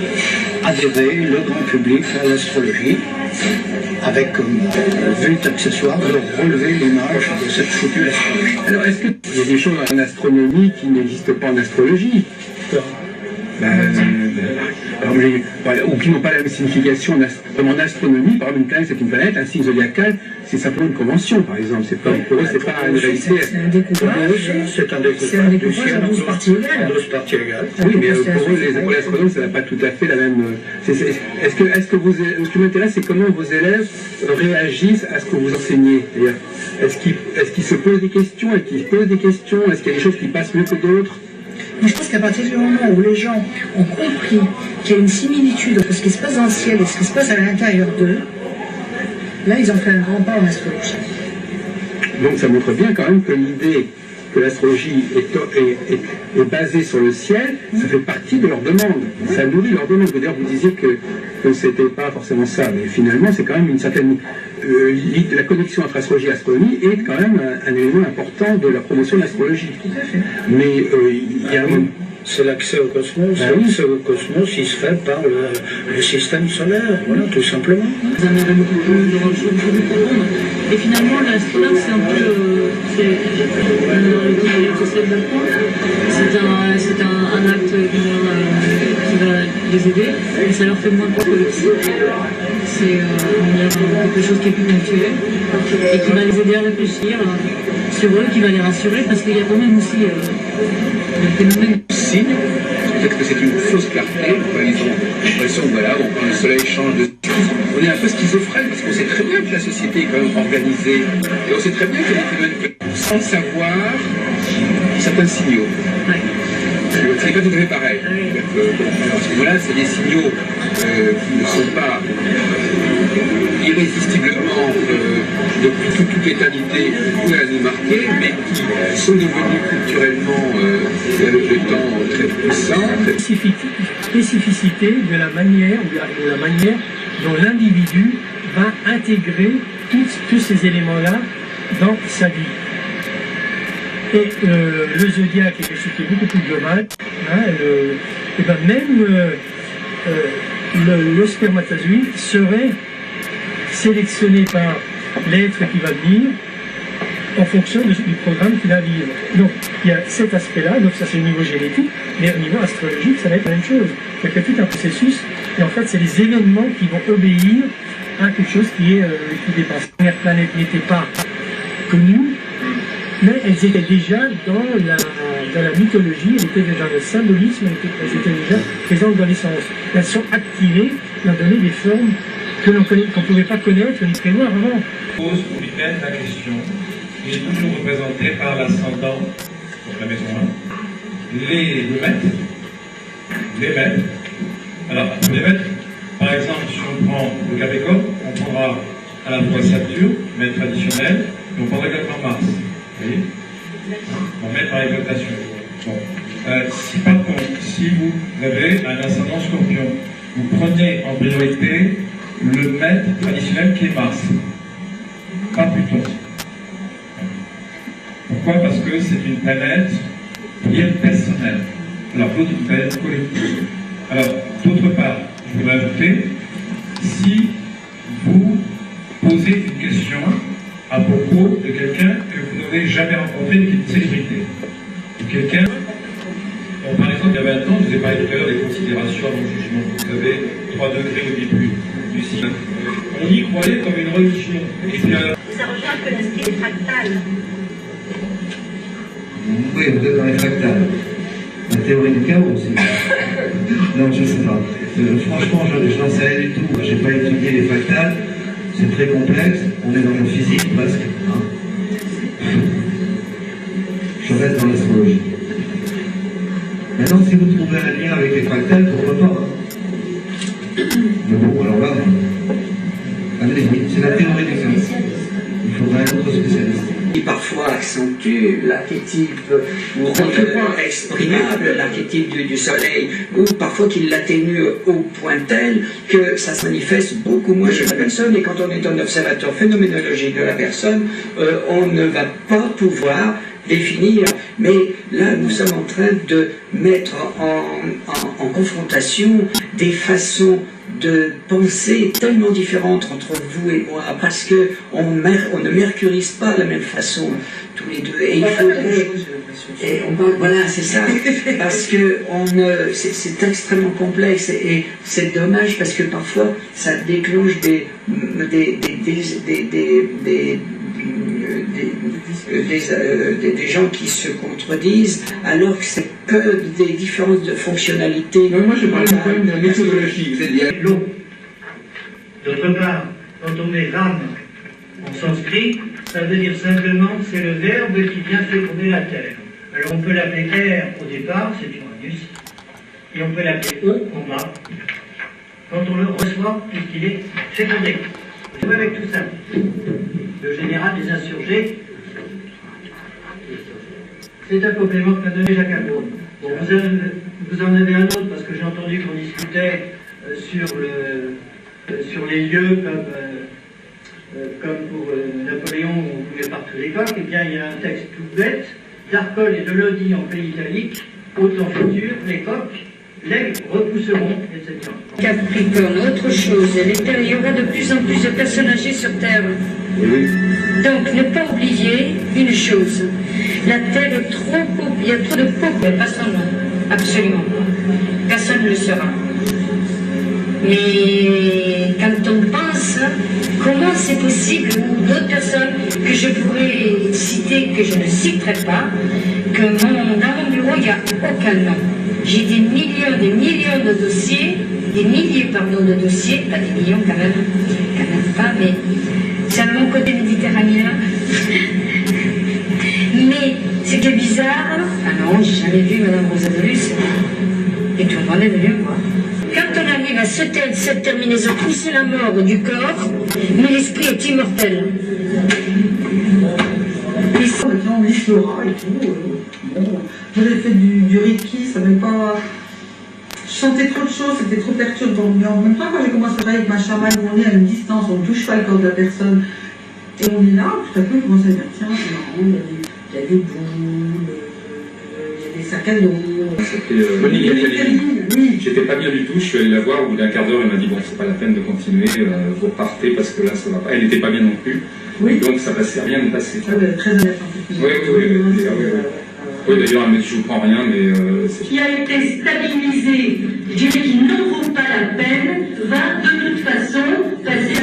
adhérer le grand public à l'astrologie, avec comme but accessoire de relever l'image de cette foutue astrologie. Alors, est-ce qu'il y a des choses en astronomie qui n'existent pas en astrologie? Ou qui n'ont pas la même signification en astronomie? Par exemple, une planète, c'est une planète, un signe zodiacal, c'est simplement une convention, par exemple. C'est pas, pour eux, c'est pas une réalité. C'est un découpage du ciel en 12 parties égales. Oui, mais pour eux, les astronomes, ça n'a pas tout à fait la même... Ce qui m'intéresse, c'est comment vos élèves réagissent à ce que vous enseignez. Est-ce qu'ils se posent des questions? Est-ce qu'ils posent des questions? Est-ce qu'il y a des choses qui passent mieux que d'autres? Mais je pense qu'à partir du moment où les gens ont compris qu'il y a une similitude entre ce qui se passe dans le ciel et ce qui se passe à l'intérieur d'eux, là, ils ont fait un grand pas en astrologie. Donc ça montre bien quand même que l'idée que l'astrologie est basée sur le ciel, ça fait partie de leur demande. Ça nourrit leur demande. D'ailleurs, vous disiez que c'était pas forcément ça, mais finalement, c'est quand même une certaine... la connexion entre astrologie et astronomie est quand même un élément important de la promotion de l'astrologie. Tout à fait. Mais il y a un... C'est l'accès au cosmos. L'accès au cosmos, il se fait par le système solaire, voilà, tout simplement. Vous en avez beaucoup de répondre. Et finalement, l'astrologue, c'est un peu... C'est un acte qui va les aider, et ça leur fait moins peur que le psy. C'est quelque chose qui est plus ponctuel et qui va les aider à réfléchir sur eux, qui va les rassurer, parce qu'il y a quand même aussi le phénomène signe. Peut-être que c'est une fausse clarté. Ils ont l'impression que voilà, quand le soleil change de... On est un peu schizophrène parce qu'on sait très bien que la société est quand même organisée. Et on sait très bien qu'il y a des phénomènes sans savoir certains signaux. Ouais. C'est pas tout à fait pareil. À ce moment-là, c'est des signaux qui ne sont pas irrésistiblement depuis toute l'éternité à nous marquer, mais qui sont devenus culturellement avec le temps très puissants. Spécificité de la manière dont l'individu va intégrer tous ces éléments-là dans sa vie. Et le zodiaque est quelque chose qui est beaucoup plus global. Hein, et ben même le spermatozoïde serait sélectionné par l'être qui va venir en fonction du programme qu'il va vivre. Donc il y a cet aspect-là, donc ça c'est au niveau génétique, mais au niveau astrologique ça va être la même chose. Il y a tout un processus, et en fait c'est les événements qui vont obéir à quelque chose qui dépasse. La première planète n'était pas connue, mais elles étaient déjà dans la mythologie, elles étaient déjà dans le symbolisme, elles étaient déjà présentes dans l'essence. Elles sont activées, elles ont donné des formes qu'on ne pouvait pas connaître ni prévoir avant. Pose au week-end la question, qui est toujours représentée par l'ascendant, donc la maison 1, les maîtres. Alors, les maîtres, par exemple, si on prend le Capricorne, on prendra à la fois Saturne, maître traditionnel, et on prendra également Mars. Vous voyez? On met par exaltation. Bon. Si par contre, si vous avez un ascendant Scorpion, vous prenez en priorité le maître traditionnel qui est Mars, pas Pluton. Pourquoi? Parce que c'est une planète qui est personnelle, alors l'autre une planète collective. Alors, d'autre part, je voudrais ajouter, si vous posez une question à propos de quelqu'un que vous n'aurez jamais rencontré, qui est une célébrité, ou quelqu'un exemple, il y a 20 ans, je vous ai parlé tout à l'heure des considérations dans le jugement. Vous savez, 3 degrés au début du cycle. On y croyait comme une religion. Et puis, ça rejoint un peu l'esprit des fractales. Oui, peut-être dans les fractales. La théorie du chaos aussi. Non, je ne sais pas. Franchement, je n'en sais rien du tout. Je n'ai pas étudié les fractales. C'est très complexe. On est dans la physique presque. Hein. Je reste dans l'astrologie. Maintenant, si vous trouvez un lien avec les fractales, pourquoi pas hein. Mais bon, alors là, allez-y, c'est la théorie du chaos. Il faudra un autre spécialiste. Qui parfois accentue l'archétype ou rend exprimable l'archétype du soleil, ou parfois qu'il l'atténue au point tel que ça se manifeste beaucoup moins chez la personne, et quand on est un observateur phénoménologique de la personne, on ne va pas pouvoir définir, mais là nous sommes en train de mettre en confrontation des façons de penser tellement différentes entre vous et moi, parce que on ne mercurise pas de la même façon tous les deux. Et il faudrait, voilà, c'est ça, parce que c'est extrêmement complexe et c'est dommage parce que parfois ça déclenche des gens qui se contredisent, alors que c'est que des différences de fonctionnalité. Non, moi je parle quand même de la méthodologie. Vous avez dit l'eau. D'autre part, quand on met rame en sanskrit, ça veut dire simplement que c'est le verbe qui vient féconder la terre. Alors on peut l'appeler air au départ, c'est Uranus, et on peut l'appeler eau en bas, quand on le reçoit puisqu'il est fécondé. Vous avec tout ça. Le général des insurgés, c'est un complément que m'a donné Jacques Abraun. Bon, vous en avez un autre parce que j'ai entendu qu'on discutait sur les lieux comme pour Napoléon où on pouvait partout les coques. Eh bien, il y a un texte tout bête d'Arcole et de Lodi en pays italique, au temps futur, les coques, les repousseront, etc. Capricorne, autre chose, il y aura de plus en plus de personnes âgées sur Terre. Donc, ne pas oublier une chose, la Terre est trop pauvre, il y a trop de pauvres, pas son nom, absolument pas. Personne ne le sera. Mais quand on pense, comment c'est possible, ou d'autres personnes que je pourrais citer, que je ne citerai pas, que dans mon bureau, il n'y a aucun nom. J'ai des millions de dossiers, des milliers, pardon, de dossiers, pas des millions quand même pas, mais c'est à mon côté méditerranéen. Mais ce qui est bizarre, ah non, j'ai jamais vu Madame Rosadolus, et tout le monde est venu moi. Quand on arrive à cette terminaison où c'est la mort du corps, mais l'esprit est immortel. L'Islora et tout. Bon, j'avais fait du Reiki, ça m'avait pas. Je sentais trop de choses, c'était trop perturbant. Mais en même temps, quand j'ai commencé à travailler avec ma chamane, où on est à une distance, on ne touche pas le corps de la personne, et on est là, tout à coup, on commence à dire tiens, c'est marrant, il y a des boules, il y a des sacs à dos. Oui. J'étais pas bien du tout, je suis allé la voir, au bout d'un quart d'heure, elle m'a dit bon, c'est pas la peine de continuer, vous repartez parce que là, ça va pas. Elle n'était pas bien non plus. Oui. Donc ça passait, rien ne passait. Très honnête. Oui, d'ailleurs, elle me dit je vous prends rien, mais c'est. Qui a été stabilisé, je dirais qu'il n'en vaut pas la peine, va de toute façon passer.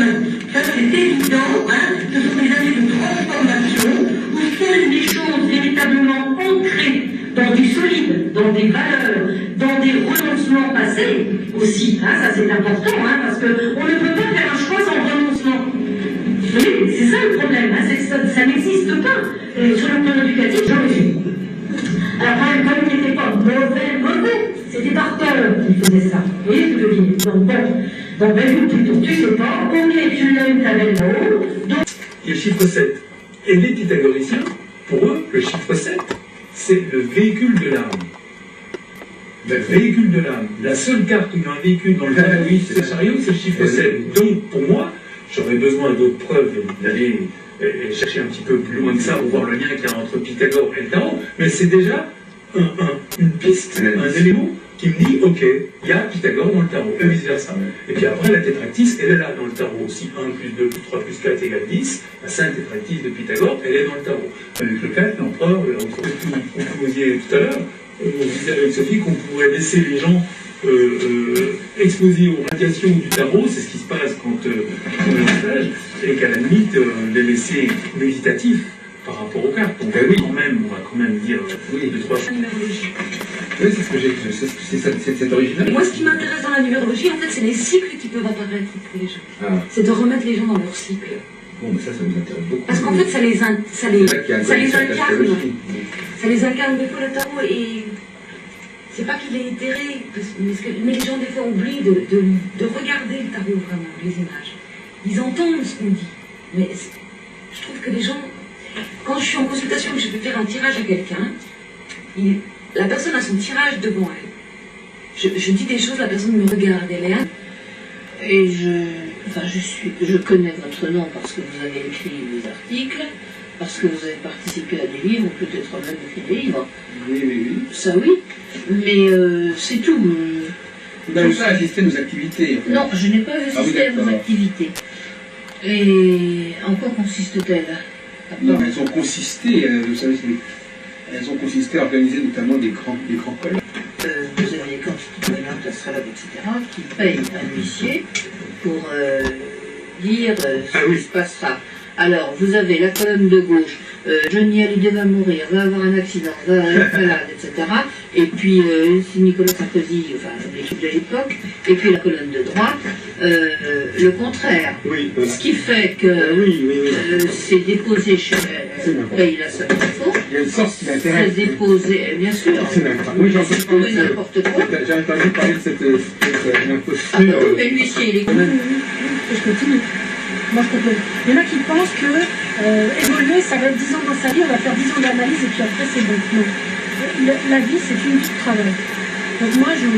Ça c'est évident, hein, ce sont des années de transformation où seules les choses véritablement ancrées dans du solide, dans des valeurs, dans des renoncements passés aussi, hein, ça c'est important, hein, parce qu'on ne peut pas faire un choix sans renoncement. Oui, c'est ça le problème, hein, ça n'existe pas. Sur le plan éducatif, j'en ai vu. Alors quand même, comme il n'était pas mauvais, c'était par peur qu'il faisait ça. Vous voyez ce que je veux dire? Donc bon, ben plutôt, tu sais pas, ok, tu l'aimes, t'avais le haut, donc... Le chiffre 7. Et les pythagoriciens, pour eux, le chiffre 7, c'est le véhicule de l'âme. Le véhicule de l'âme. La seule carte où il y a un véhicule dans le chariot, c'est le chariot, c'est le chiffre 7. Donc, pour moi, j'aurais besoin d'autres preuves d'aller chercher un petit peu plus loin que ça pour voir le lien qu'il y a entre Pythagore et le tarot, mais c'est déjà une piste, un élément qui me dit, ok, il y a Pythagore dans le tarot, et vice-versa. Et puis après, la tétractiste, elle est là dans le tarot aussi. 1 plus 2 plus 3 plus 4 égale 10. La sainte tétractiste de Pythagore, elle est dans le tarot. Avec le 4, l'empereur, on vous disiez tout à l'heure, on disait avec Sophie qu'on pourrait laisser les gens exposés aux radiations du tarot, c'est ce qui se passe quand on est en stage, et qu'à la limite, les laisser méditatifs par rapport aux cartes. Donc on va quand même dire deux, trois choses. Oui, c'est ce que j'ai, c'est original. Moi, ce qui m'intéresse dans la numérologie, en fait, c'est les cycles qui peuvent apparaître pour les gens. Ah. C'est de remettre les gens dans leur cycle. Bon, mais ça nous intéresse beaucoup. Parce qu'en fait, ça les incarne. Ça les incarne beaucoup le tarot et c'est pas qu'il est éthéré, mais les gens des fois oublient de regarder le tarot vraiment, les images. Ils entendent ce qu'on dit, mais je trouve que les gens, quand je suis en consultation et que je peux faire un tirage à quelqu'un, la personne a son tirage devant elle. Je dis des choses, la personne me regarde, elle est... Et je connais votre nom parce que vous avez écrit des articles, parce que vous avez participé à des livres, ou peut-être même écrit des livres. Oui. Ça oui, mais c'est tout. Vous n'avez pas assisté à nos activités. En fait. Non, je n'ai pas assisté à vos activités. Et en quoi consiste-t-elle? Non, elles ont consisté, vous savez, elles ont consisté à organiser notamment des grands colloques. Vous avez des constituantes, astrologues, etc., qui payent un huissier pour dire ce qui se passera. Alors, vous avez la colonne de gauche, Johnny Hallyday va mourir, va avoir un accident, va être malade, etc. Et puis, c'est Nicolas Sarkozy, enfin, l'équipe de l'époque. Et puis la colonne de droite, le contraire. Oui, voilà. Ce qui fait que c'est déposé chez elle, paye la somme qu'il faut. Il y a une sorte d'intérêt. C'est déposé, bien sûr. Oui, j'en sais pas. N'importe quoi. J'ai entendu parler de cette imposture. Ah bah oui, mais l'huissier, il est quand même. Je continue. Moi, je complète. Il y en a qui pensent que évoluer, ça va être 10 ans dans sa vie, on va faire 10 ans d'analyse et puis après, c'est bon. Non. La vie, c'est une vie de travail. Donc moi, je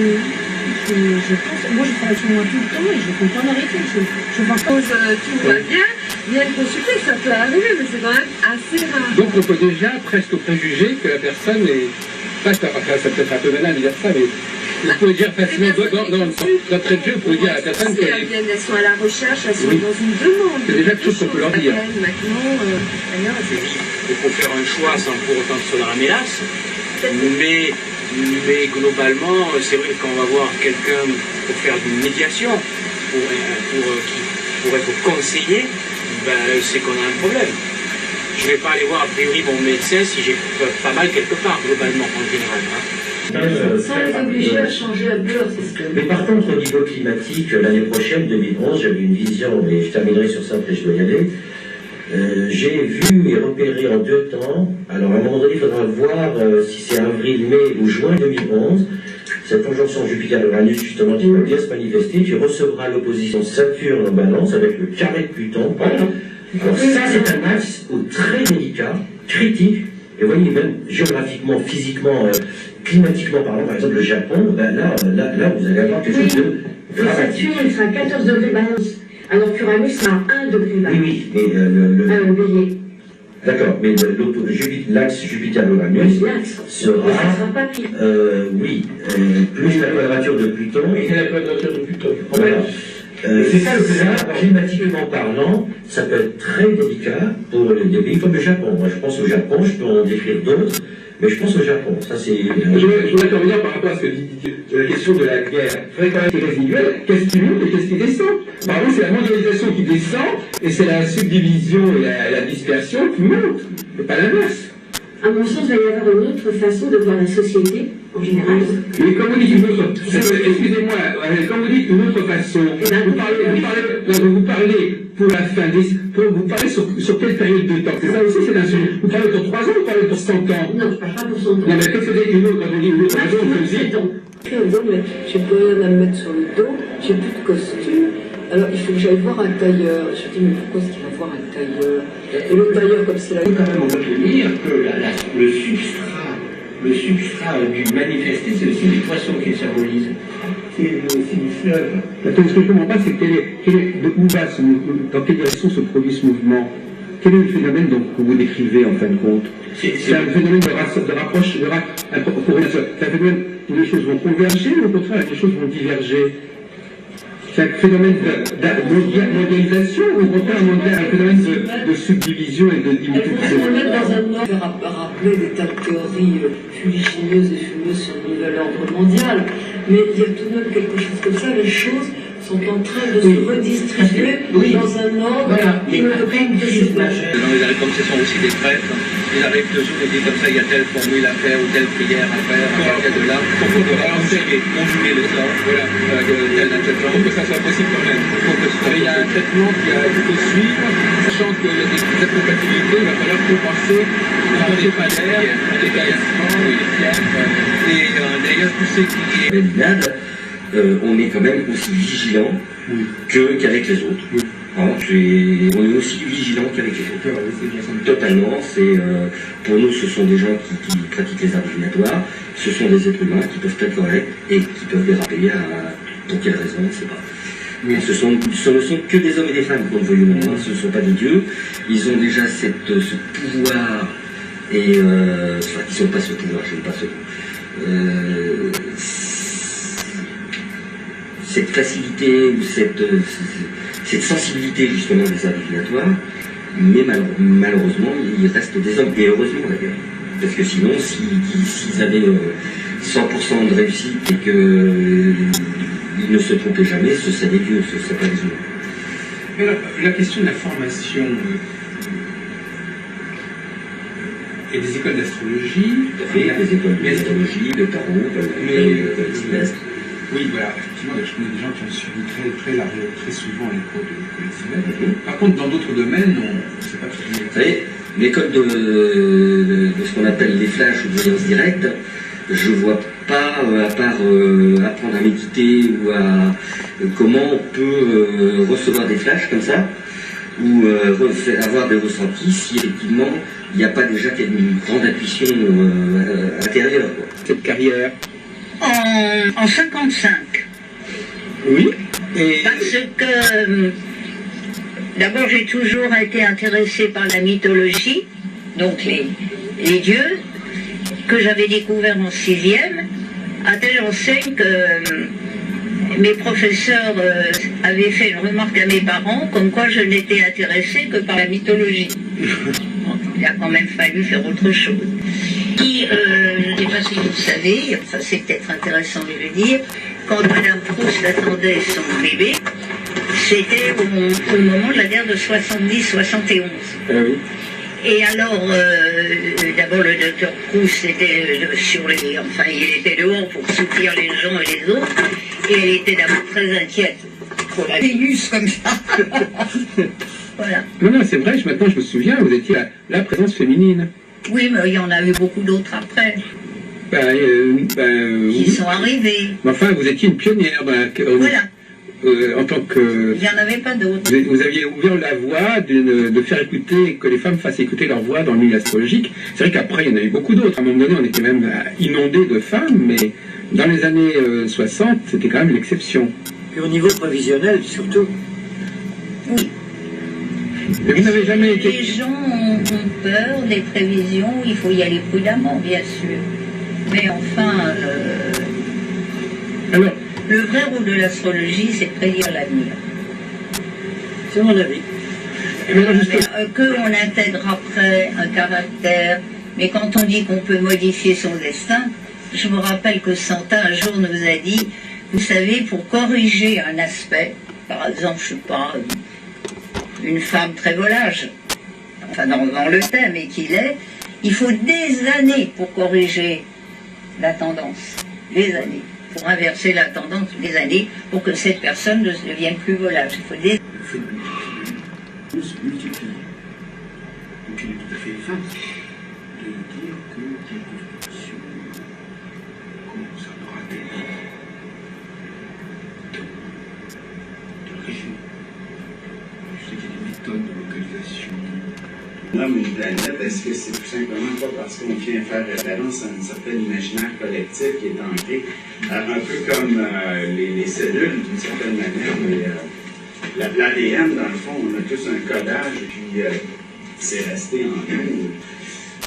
pense, moi, je travaille sur moi tout le temps et je ne compte pas m'arrêter. Je pense pas. Tout va bien, viennent consulter, ça peut arriver, mais c'est quand même assez rare. Donc on peut déjà presque préjuger que la personne est... ça peut être un peu banal de dire ça, mais vous pouvez dire facilement, d'entrée de jeu, vous pouvez dire à la personne qu'elle elles sont à la recherche, elles sont dans une demande. C'est déjà quelque chose qu'on peut leur dire. Maintenant, il faut faire un choix sans pour autant se donner la mélasse. Mais globalement, c'est vrai que quand on va voir quelqu'un pour faire une médiation, qui pourrait vous conseiller, c'est qu'on a un problème. Je ne vais pas aller voir a priori mon médecin si j'ai pas mal quelque part, globalement, en général. Sans les obliger à changer un peu leur système. Mais par contre, au niveau climatique, l'année prochaine, 2011, j'avais une vision, mais je terminerai sur ça, après je dois y aller. J'ai vu et repéré en 2 temps. Alors à un moment donné, il faudra voir si c'est avril, mai ou juin 2011. Cette conjonction Jupiter-Uranus, justement, qui va bien se manifester. Tu recevras l'opposition Saturne en balance avec le carré de Pluton. Alors ça, c'est un axe très délicat, critique. Et vous voyez, même géographiquement, physiquement, climatiquement parlant, par exemple le Japon, là, vous allez avoir quelque chose de dramatique. Saturne, il sera à 14 degrés balance. Alors qu'Uranus sera à 1 degré balance. Oui, mais d'accord, mais l'axe Jupiter-Uranus sera, plus la quadrature de Pluton. Et la quadrature de Pluton. Voilà. C'est ça, climatiquement parlant, ça peut être très délicat pour des pays comme le Japon. Moi, je pense au Japon, je peux en décrire d'autres, mais je pense au Japon. Ça, c'est. Je voudrais revenir par rapport à ce que dit la question de la guerre. Il faudrait quand même que résiduel, qu'est-ce qui monte et qu'est-ce qui descend? Par contre, c'est la mondialisation qui descend et c'est la subdivision et la dispersion qui monte, et pas l'inverse. À mon sens, il va y avoir une autre façon de voir la société, en général. Mais comme vous dites une autre, excusez-moi, comme vous dites une autre façon, vous parlez pour la fin, vous parlez sur quelle période de temps? C'est ça aussi, c'est l'insulte. Vous parlez pour 3 ans ou vous parlez pour 100 ans? Non, je parle pas pour 100 ans. Non, mais qu'est-ce que c'est une autre, quand on dit une autre façon, on se dit. J'ai plus rien à me mettre sur le dos, j'ai plus de costume. Alors il faut que j'aille voir un tailleur. Je dis mais pourquoi est-ce qu'il va voir un tailleur? Et le tailleur comme c'est là. Il faut quand même retenir que le substrat du manifesté, c'est aussi les poissons qui symbolisent. C'est aussi du fleuve. Ce que je ne comprends pas, c'est dans quelle direction se produit ce mouvement? Quel est le phénomène que vous décrivez en fin de compte? C'est un phénomène de rapproche, c'est un phénomène où les choses vont converger ou au contraire les choses vont diverger? C'est un phénomène de mondialisation ou au contraire un phénomène de subdivision et de division? Il faut se mettre dans un ordre, rappeler des tas de théories fuligineuses et fumeuses sur le nouvel ordre mondial, mais il y a tout de même quelque chose comme ça, les choses sont en train de se redistribuer dans un ordre qui ne peut pas se séparer. Dans les albums, ce sont aussi des prêtres. Ils arrivent dessous et disent comme ça, il y a telle formule à faire ou telle prière à faire à partir de là. Pour conjuguer le sort, voilà, tel à tel genre. Pour que ça soit possible quand même. Il y a un traitement qu'il faut suivre, sachant qu'il y a des incompatibilités, il va falloir compenser les palaires, les décalacements, les fièvres. Et d'ailleurs, tous ces qui... on est quand même aussi vigilant qu'avec les autres. Hein, on est aussi vigilant qu'avec les autres. Totalement. Pour nous, ce sont des gens qui pratiquent les arts divinatoires. Ce sont des êtres humains qui peuvent être corrects et qui peuvent déraper pour quelle raison, on ne sait pas. Ce ne sont que des hommes et des femmes qu'on voit maintenant. Ce ne sont pas des dieux. Ils ont déjà ce pouvoir et enfin, ils n'ont pas ce pouvoir. Je n'aime pas ce mot. Cette facilité ou cette sensibilité justement des arts divinatoires, mais malheureusement il reste des hommes, et heureusement d'ailleurs, parce que sinon s'ils avaient 100% de réussite et qu'ils ne se trompaient jamais, ce serait des dieux, ce ne serait pas des humains. Mais alors, la question de la formation et des écoles d'astrologie, des écoles d'astrologie, de tarot, de Sylvestre. Oui, voilà, effectivement, je connais des gens qui ont suivi très souvent les cours de Sylvestre. Par contre, dans d'autres domaines, on ne sait pas très bien. Vous savez, l'école de ce qu'on appelle les flashs ou de voyance directe, je ne vois pas, à part apprendre à méditer ou à comment on peut recevoir des flashs comme ça, ou avoir des ressentis, si effectivement il n'y a pas déjà une grande intuition intérieure. Cette carrière en 55. Oui. Parce que d'abord j'ai toujours été intéressée par la mythologie, donc les dieux, que j'avais découvert en 6e, à telle enseigne que mes professeurs avaient fait une remarque à mes parents, comme quoi je n'étais intéressée que par la mythologie. Donc, il a quand même fallu faire autre chose. Je ne sais pas si vous le savez, ça c'est peut-être intéressant de le dire, quand Madame Proust attendait son bébé, c'était au moment de la guerre de 70-71. Et alors, d'abord le docteur Proust était il était dehors pour soutenir les gens et les autres, et elle était d'abord très inquiète pour la Vénus comme ça. Voilà. Non, c'est vrai, maintenant je me souviens, vous étiez la présence féminine. Oui, mais il y en a eu beaucoup d'autres après. Qui sont arrivés. Mais enfin, vous étiez une pionnière. En tant que... Il n'y en avait pas d'autres. Vous aviez ouvert la voie de faire écouter, que les femmes fassent écouter leur voix dans le milieu astrologique. C'est vrai qu'après, il y en a eu beaucoup d'autres. À un moment donné, on était même inondé de femmes, mais dans les années 60, c'était quand même l'exception. Et au niveau prévisionnel, surtout. Oui. Mais vous n'avez jamais été... Les gens ont peur des prévisions, il faut y aller prudemment, bien sûr. Mais enfin, alors, le vrai rôle de l'astrologie, c'est de prédire l'avenir. C'est mon avis. Qu'on intègre après un caractère, mais quand on dit qu'on peut modifier son destin, je me rappelle que Santa un jour nous a dit, vous savez, pour corriger un aspect, par exemple, je ne sais pas, une femme très volage, enfin dans le thème et qu'il est, il faut des années pour corriger la tendance, des années, pour inverser la tendance, des années, pour que cette personne ne devienne plus volage. Il faut des... On se multiplie. Donc il est tout à fait vaste de dire que quelque chose commence à nous rater de région. Je sais qu'il y a des méthodes de localisation. Non, mais une planète, est-ce que c'est tout simplement pas parce qu'on vient faire référence à un certain imaginaire collectif qui est ancré, un peu comme les cellules d'une certaine manière, mais l'ADN, dans le fond, on a tous un codage, puis c'est resté en nous.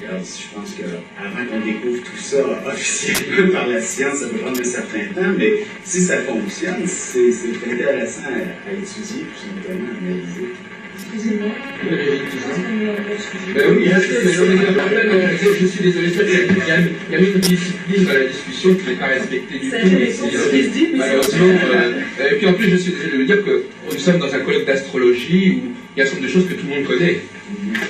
Alors, je pense qu'avant qu'on découvre tout ça officiellement par la science, ça peut prendre un certain temps, mais si ça fonctionne, c'est intéressant à étudier, tout simplement, à analyser. Excusez-moi. Ben oui, je suis désolé, il y a une discipline dans la discussion qui n'est pas respectée du tout. Malheureusement, et puis en plus, je suis désolé de le dire que nous sommes dans un colloque d'astrologie où il y a un certain nombre de choses que tout le monde connaît.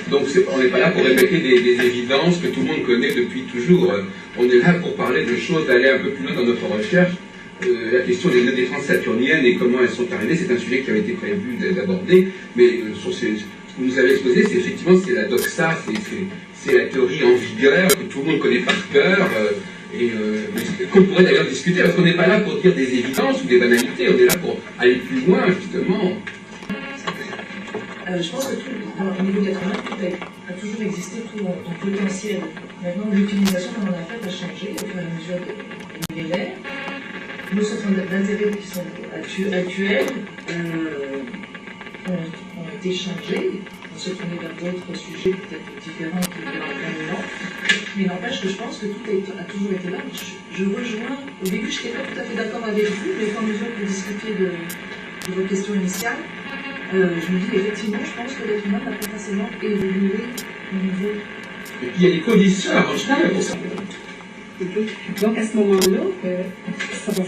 Donc on n'est pas là pour répéter des évidences que tout le monde connaît depuis toujours. On est là pour parler de choses, d'aller un peu plus loin dans notre recherche. La question des nœuds transsaturniennes et comment elles sont arrivées, c'est un sujet qui avait été prévu d'aborder, mais sur ce que vous avez exposé, c'est effectivement la doxa, c'est la théorie en vigueur que tout le monde connaît par cœur, et qu'on pourrait d'ailleurs discuter, parce qu'on n'est pas là pour dire des évidences ou des banalités, on est là pour aller plus loin, justement. Je pense que au niveau 80, tout a toujours existé, tout en potentiel. Maintenant, l'utilisation qu'on en a fait a changé au fur et à mesure des millénaires. Nos centres d'intérêt qui sont actuels ont été changés, on se tourner vers d'autres sujets peut-être différents qui sont maintenant. Mais n'empêche que je pense que tout a toujours été là. Je rejoins, au début je n'étais pas tout à fait d'accord avec vous, mais quand nous avons discuté de vos questions initiales, je me dis effectivement, je pense que l'être humain n'a pas forcément évolué au niveau. Et puis il y a des conditions à rechercher pour ça. Donc à ce moment-là, ça va.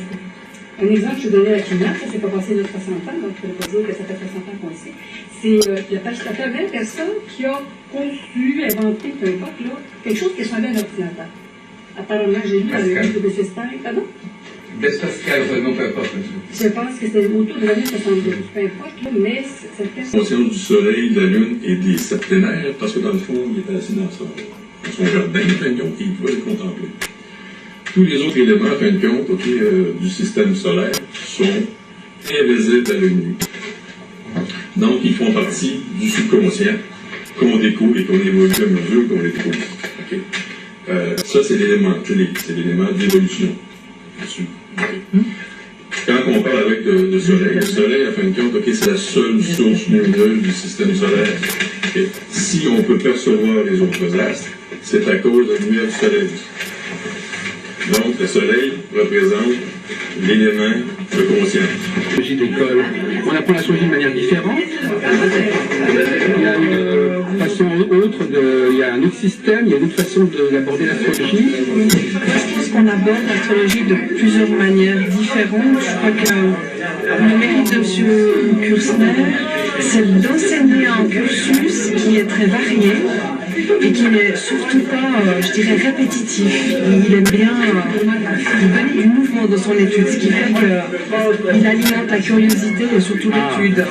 Un exemple, je donnais à la clinique, ça s'est pas passé de 60 ans, donc je ne peux pas dire que ça fait 60 ans qu'on le sait. Ça fait 20 personnes qui ont conçu, inventé, peu importe, là, quelque chose qui ressemblait à un ordinateur. Apparemment, j'ai lu dans le livre de Besestein. Ah non? Pascal, non, peu importe. Je pense que c'était autour de l'année 72, peu importe, là, mais c'était... Conscience du soleil, de la lune et des septénaires, parce que dans le fond, il était assis dans son jardin, en fin de compte, et il pouvait le contempler. Tous les autres éléments, en fin de compte, du système solaire sont invisibles à l'œil nu. Donc, ils font partie du subconscient qu'on découvre et qu'on évolue à mesure qu'on les découvre. Ça, c'est l'élément clé, c'est l'élément d'évolution. Quand on parle avec le soleil, en fin de compte, c'est la seule source lumineuse du système solaire. Si on peut percevoir les autres astres, c'est à cause de la lumière du soleil. Donc, le soleil représente l'élément de conscience. D'école, on apprend l'astrologie de manière différente. Il y a une façon autre il y a un autre système, il y a une autre façon d'aborder l'astrologie. Je pense qu'on aborde l'astrologie de plusieurs manières différentes. Je crois que le mérite de M. Kursner, c'est d'enseigner un cursus qui est très varié et qui n'est surtout pas, je dirais, répétitif. Il aime bien donner du mouvement dans son étude, ce qui fait qu'il alimente la curiosité et surtout l'étude.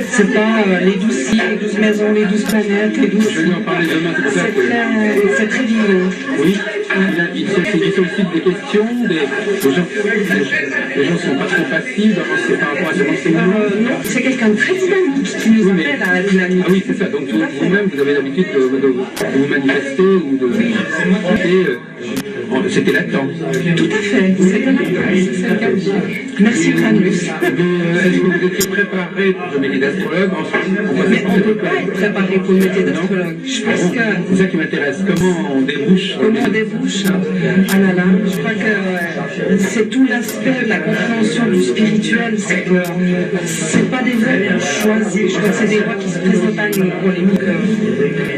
C'est pas les 12 signes, les 12 maisons, les 12 planètes, les 12... Je vais en parler demain, c'est très vivant. Oui, il sollicite des questions, les gens ne sont pas trop passifs par rapport à ce renseignement. Non, c'est quelqu'un de très dynamique qui nous appelle à la dynamique. Ah oui, c'est ça, donc vous-même, vous avez l'habitude de vous manifester ou de... C'était latent. Tout à fait, c'était latent. Merci Franus. Est-ce que vous étiez préparé pour le métier d'astrologue? Mais on ne peut pas être préparé pour le métier d'astrologue. Je pense que... C'est ça qui m'intéresse. Comment on débouche? Comment on débouche? Ah là là, je crois que c'est tout l'aspect de la compréhension du spirituel. C'est que c'est pas des voies qu'on choisit. Je crois que c'est des voies qui se présentent à nous pour les micros.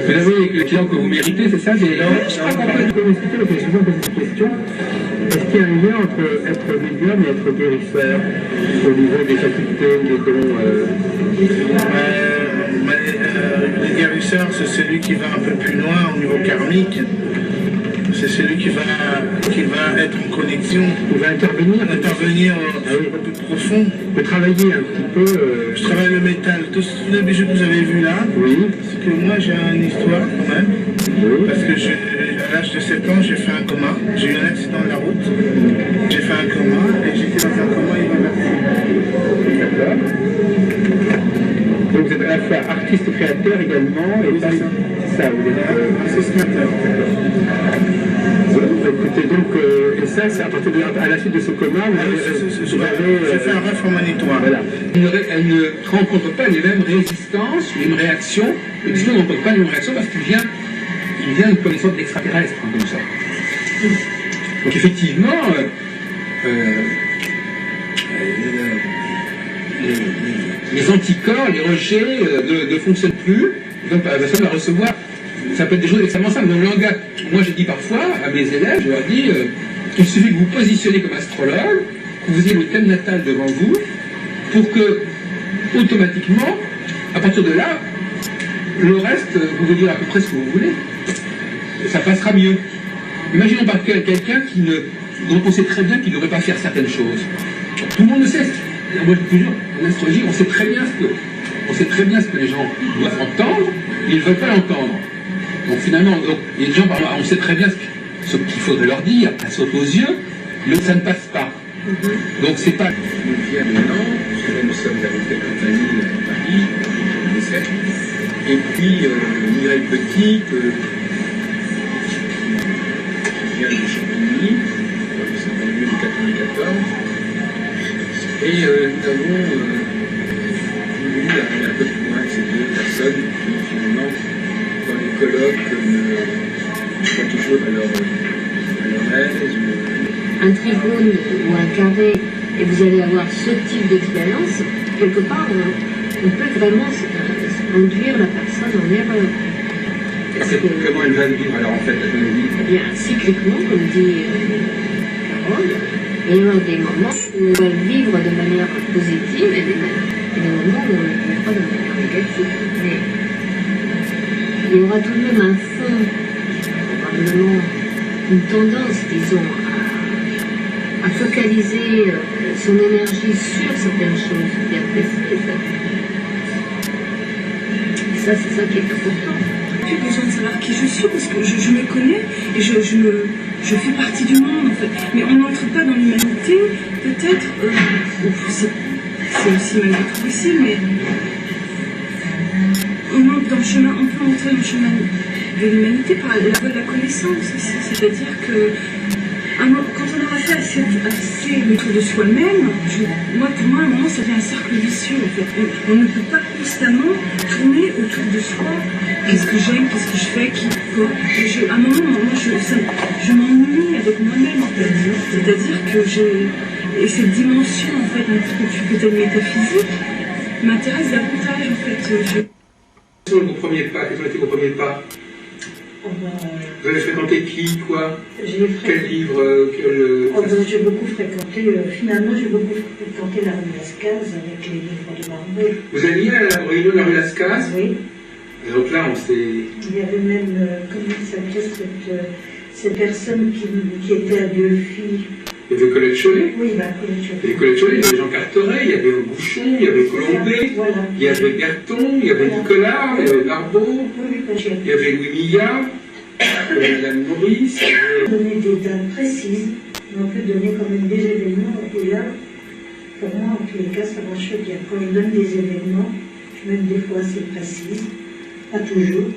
Vous avez les clients que vous méritez, c'est ça? Je crois qu'on peut expliquer la question de cette question. Est-ce qu'il y a un lien entre être médium et être guérisseur au niveau des facultés ou des dons Le guérisseur, c'est celui qui va un peu plus loin au niveau karmique. C'est celui qui va être en connexion. Il va intervenir un peu plus profond. Vous pouvez travailler un petit peu. Je travaille le métal. Tous les bijoux que vous avez vus là, c'est que moi j'ai une histoire quand même. Oui. Parce que à l'âge de 7 ans, j'ai fait un coma. J'ai eu un accident de la route. J'ai fait un coma et j'étais dans un coma irréversible. D'accord. Donc vous êtes à la fois artiste créateur également, et c'est ça, vous êtes artiste créateur. Écoutez, donc, et ça, c'est à partir à la suite de ce coma, j'ai fait un rêve premonitoire. Voilà. Elle ne rencontre pas les mêmes résistances, les mêmes réactions, et justement, on ne rencontre pas les mêmes réactions parce qu'il vient il vient comme une sorte d'extraterrestre, hein, comme ça. Donc effectivement, les anticorps, les rejets ne fonctionnent plus, donc la personne va recevoir, ça peut être des choses extrêmement simples. Dans le langage, moi je dis parfois à mes élèves, je leur dis, il suffit que vous positionnez comme astrologue, que vous ayez le thème natal devant vous, pour que, automatiquement, à partir de là, le reste, vous pouvez dire à peu près ce que vous voulez. Ça passera mieux. Imaginons par quelqu'un dont on sait très bien qu'il ne devrait pas faire certaines choses. Tout le monde le sait. Moi, je dis toujours, en astrologie, on sait très bien ce que les gens doivent entendre, et ils ne veulent pas l'entendre. Donc finalement, les gens, on sait très bien ce qu'il faudrait leur dire, ça saute aux yeux, mais ça ne passe pas. Donc c'est pas... Nous vient maintenant, parce que là nous sommes avec la compagnie à Paris, on essaie. Et puis Mireille Petit, qui vient de Champigny, nous sommes en lieu de 94. Et nous avons voulu aller un peu plus loin avec ces deux personnes qui finalement, dans les colloques, ne sont pas toujours à leur aise. Un trigone ou un carré, et vous allez avoir ce type d'expérience, quelque part, on peut vraiment induire la personne en erreur. Comment elle va le vivre alors en fait, la vie? Eh bien, cycliquement, comme dit Carole, il y aura des moments où on va le vivre de manière positive et des moments où on ne le vivra de manière négative. Mais il y aura tout de même un fond, probablement une tendance, disons, à focaliser son énergie sur certaines choses bien précises. Et ça, c'est ça qui est important. J'ai plus besoin de savoir qui je suis parce que je me connais et je fais partie du monde en fait. Mais on n'entre pas dans l'humanité, peut-être, c'est aussi malgré tout possible, mais on entre dans le chemin, on peut entrer dans le chemin de l'humanité par la voie de la connaissance aussi. C'est-à-dire que quand on aura fait assez le tour de soi-même, pour moi, à un moment, ça devient un cercle vicieux, en fait. On ne peut pas constamment tourner autour de soi. Qu'est-ce que j'aime, qu'est-ce que je fais, à un moment, moi, je m'ennuie avec moi-même, en fait. C'est-à-dire que et cette dimension, en fait, un petit peu peut-être métaphysique, m'intéresse davantage, en fait. Quels sont vos premiers pas? Quels ont été vos premiers pas? Vous avez fréquenté qui, quoi? Quel livre? J'ai beaucoup fréquenté, finalement j'ai beaucoup fréquenté la rue Lascaz avec les livres de Barbet. Vous alliez à la réunion de la rue Lascaz? Oui. Et donc là, on s'est... Il y avait même, comment il s'appelait, cette personne qui était à Delphi. Il y avait Colette Chollet? Oui, Colette Chollet. Il y avait Colette Chollet, il y avait Jean Carteret, il y avait Bouchon, il y avait Colombet, voilà. Il y avait Berton, il y avait Nicolas, il y avait Barbeau, il y avait Louis Millard, il y avait Madame Maurice. On peut donner des dates précises, mais on peut donner quand même des événements, et là, pour moi, en tous les cas, ça marche bien. Quand je donne des événements, même des fois assez précises, pas toujours,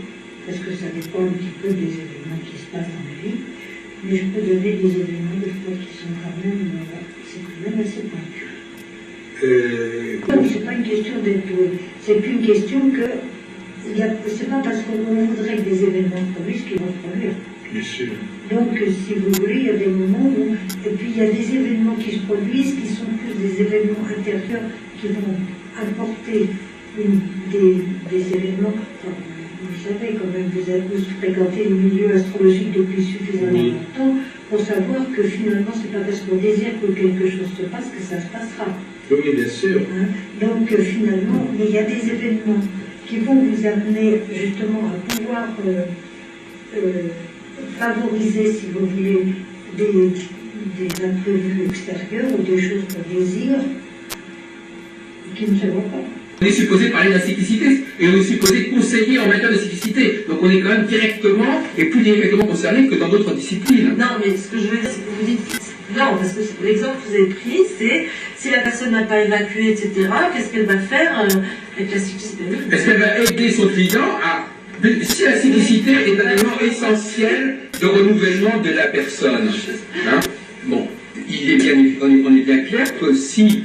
parce que ça dépend un petit peu des événements qui se passent dans la vie, mais je peux donner des événements des fois qui sont quand même, c'est quand même assez pointu. C'est pas une question d'être doué, c'est qu'une question que, c'est pas parce qu'on voudrait que des événements produisent qu'ils vont produire. Bien sûr. Donc, si vous voulez, il y a des moments où, et puis il y a des événements qui se produisent, qui sont plus des événements intérieurs, qui vont apporter des événements. Enfin, vous savez, quand même, vous fréquentez le milieu astrologique depuis suffisamment longtemps pour savoir que finalement, c'est pas parce qu'on désire que quelque chose se passe que ça se passera. Oui, bien sûr. Hein? Donc, finalement, il y a des événements qui vont vous amener justement à pouvoir favoriser, si vous voulez, des imprévus extérieurs ou des choses qu'on désire qui ne se vont pas. On est supposé parler de la cyclicité et on est supposé conseiller en matière de cyclicité. Donc on est quand même directement et plus directement concerné que dans d'autres disciplines. Non, mais ce que je veux dire, c'est que vous dites non, parce que l'exemple que vous avez pris, c'est si la personne n'a pas évacué, etc., qu'est-ce qu'elle va faire avec la cyclicité? Est-ce qu'elle va aider son client à... Si la cyclicité est un élément essentiel de renouvellement de la personne, hein, bon, on est bien clair que si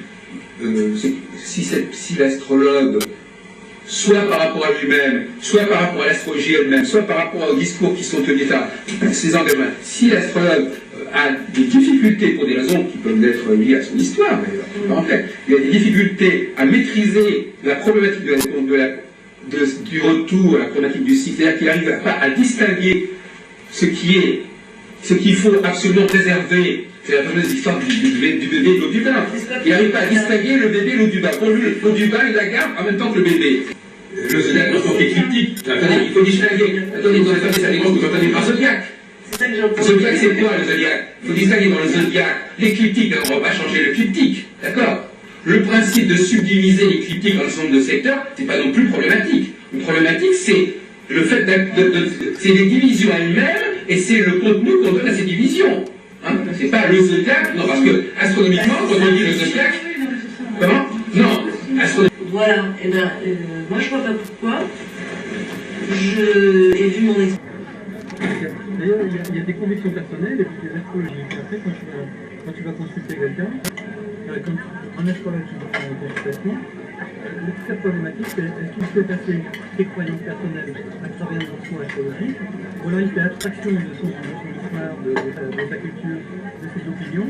l'astrologue soit par rapport à lui-même, soit par rapport à l'astrologie elle-même, soit par rapport aux discours qui sont tenus à ces engagements. Si l'astrologue a des difficultés pour des raisons qui peuvent être liées à son histoire, mais il y a des difficultés à maîtriser la problématique du retour, la problématique du cycle, c'est-à-dire qu'il n'arrive pas à distinguer ce qu'il faut absolument préserver. C'est la fameuse histoire du bébé et de l'eau du bain. Il n'arrive pas à distinguer le bébé et l'eau du bain. Pour lui, l'eau du bain, il la garde en même temps que le bébé. Le zodiac, dans son écliptique. Attendez, il faut distinguer. Attendez, vous n'avez pas des aliments que vous entendez par zodiac. Le zodiac, c'est quoi le zodiac? Il faut distinguer dans le zodiac l'écliptique. On ne va pas changer l'écliptique. D'accord? Le principe de subdiviser l'écliptique en ensemble de secteurs, c'est pas non plus problématique. Une problématique, c'est le fait c'est les divisions elles-mêmes et c'est le contenu qu'on donne à ces divisions. Hein, c'est pas le zodiac, non, parce que astronomiquement, quand on dit le zodiac, comment? Non, astronomiquement. Voilà, et bien, moi je vois pas pourquoi. J'ai vu mon expérience. D'ailleurs, il y a des convictions personnelles et puis des astrologiques. Après, quand tu vas consulter quelqu'un, comme un astrologue qui va faire une consultation, la problématique, c'est est-ce qu'il fait passer ses croyances personnelles à travers son astrologie, ou alors il fait abstraction de son histoire, de sa culture, de ses opinions.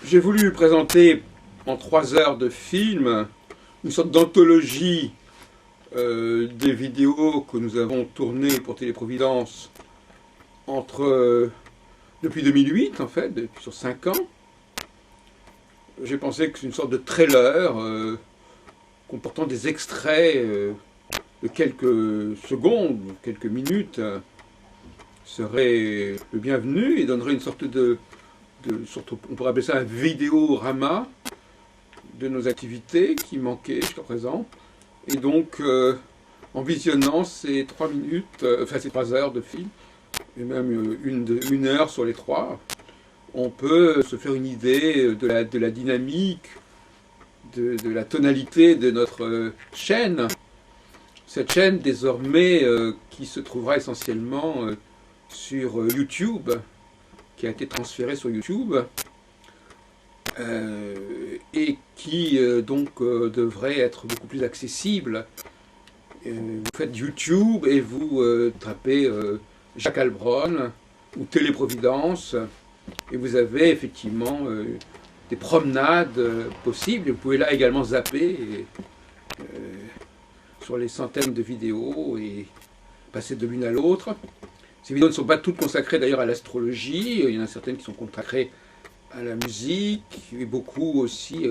J'ai voulu présenter en 3 heures de film une sorte d'anthologie des vidéos que nous avons tournées pour Téléprovidence depuis 2008 en fait, sur 5 ans. J'ai pensé que c'est une sorte de trailer comportant des extraits de quelques secondes, quelques minutes, serait le bienvenu et donnerait une sorte on pourrait appeler ça un vidéorama de nos activités qui manquaient jusqu'à présent. Et donc, en visionnant ces 3 minutes, ces 3 heures de film, et même une heure sur les 3, on peut se faire une idée de la dynamique de la tonalité de notre chaîne. Cette chaîne désormais qui se trouvera essentiellement sur YouTube, qui a été transférée sur YouTube, et qui donc devrait être beaucoup plus accessible. Vous faites YouTube et vous tapez Jacques Heilbronn ou Téléprovidence, et vous avez effectivement des promenades possibles. Vous pouvez là également zapper sur les centaines de vidéos et passer de l'une à l'autre. Ces vidéos ne sont pas toutes consacrées d'ailleurs à l'astrologie, il y en a certaines qui sont consacrées à la musique, et beaucoup aussi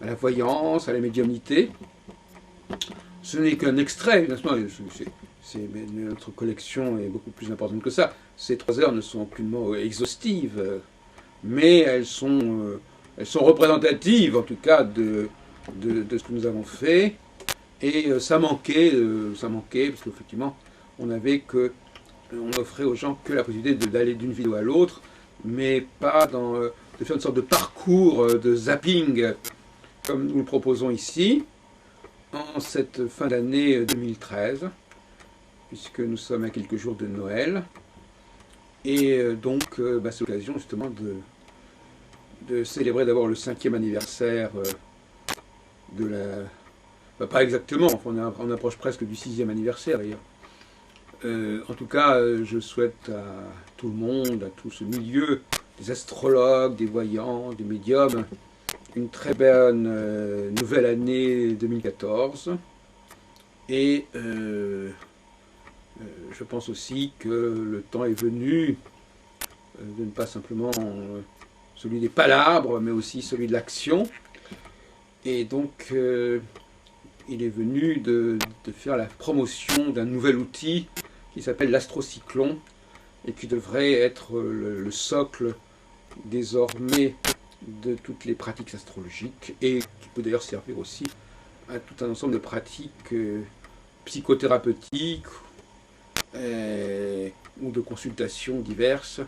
à la voyance, à la médiumnité. Ce n'est qu'un extrait, évidemment, notre collection est beaucoup plus importante que ça. Ces 3 heures ne sont aucunement exhaustives, mais elles sont représentatives en tout cas de ce que nous avons fait. Et ça manquait parce qu'effectivement on offrait aux gens que la possibilité d'aller d'une vidéo à l'autre, mais pas de faire une sorte de parcours de zapping comme nous le proposons ici en cette fin d'année 2013, puisque nous sommes à quelques jours de Noël. Et donc c'est l'occasion justement de célébrer d'abord le 5e anniversaire de la... pas exactement, on approche presque du 6e anniversaire d'ailleurs. En tout cas, je souhaite à tout le monde, à tout ce milieu, des astrologues, des voyants, des médiums, une très bonne nouvelle année 2014. Et je pense aussi que le temps est venu de ne pas simplement celui des palabres, mais aussi celui de l'action. Et donc, il est venu de faire la promotion d'un nouvel outil qui s'appelle l'astrocyclone et qui devrait être le socle désormais de toutes les pratiques astrologiques et qui peut d'ailleurs servir aussi à tout un ensemble de pratiques psychothérapeutiques ou de consultations diverses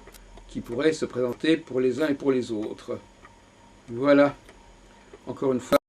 qui pourraient se présenter pour les uns et pour les autres. Voilà, encore une fois.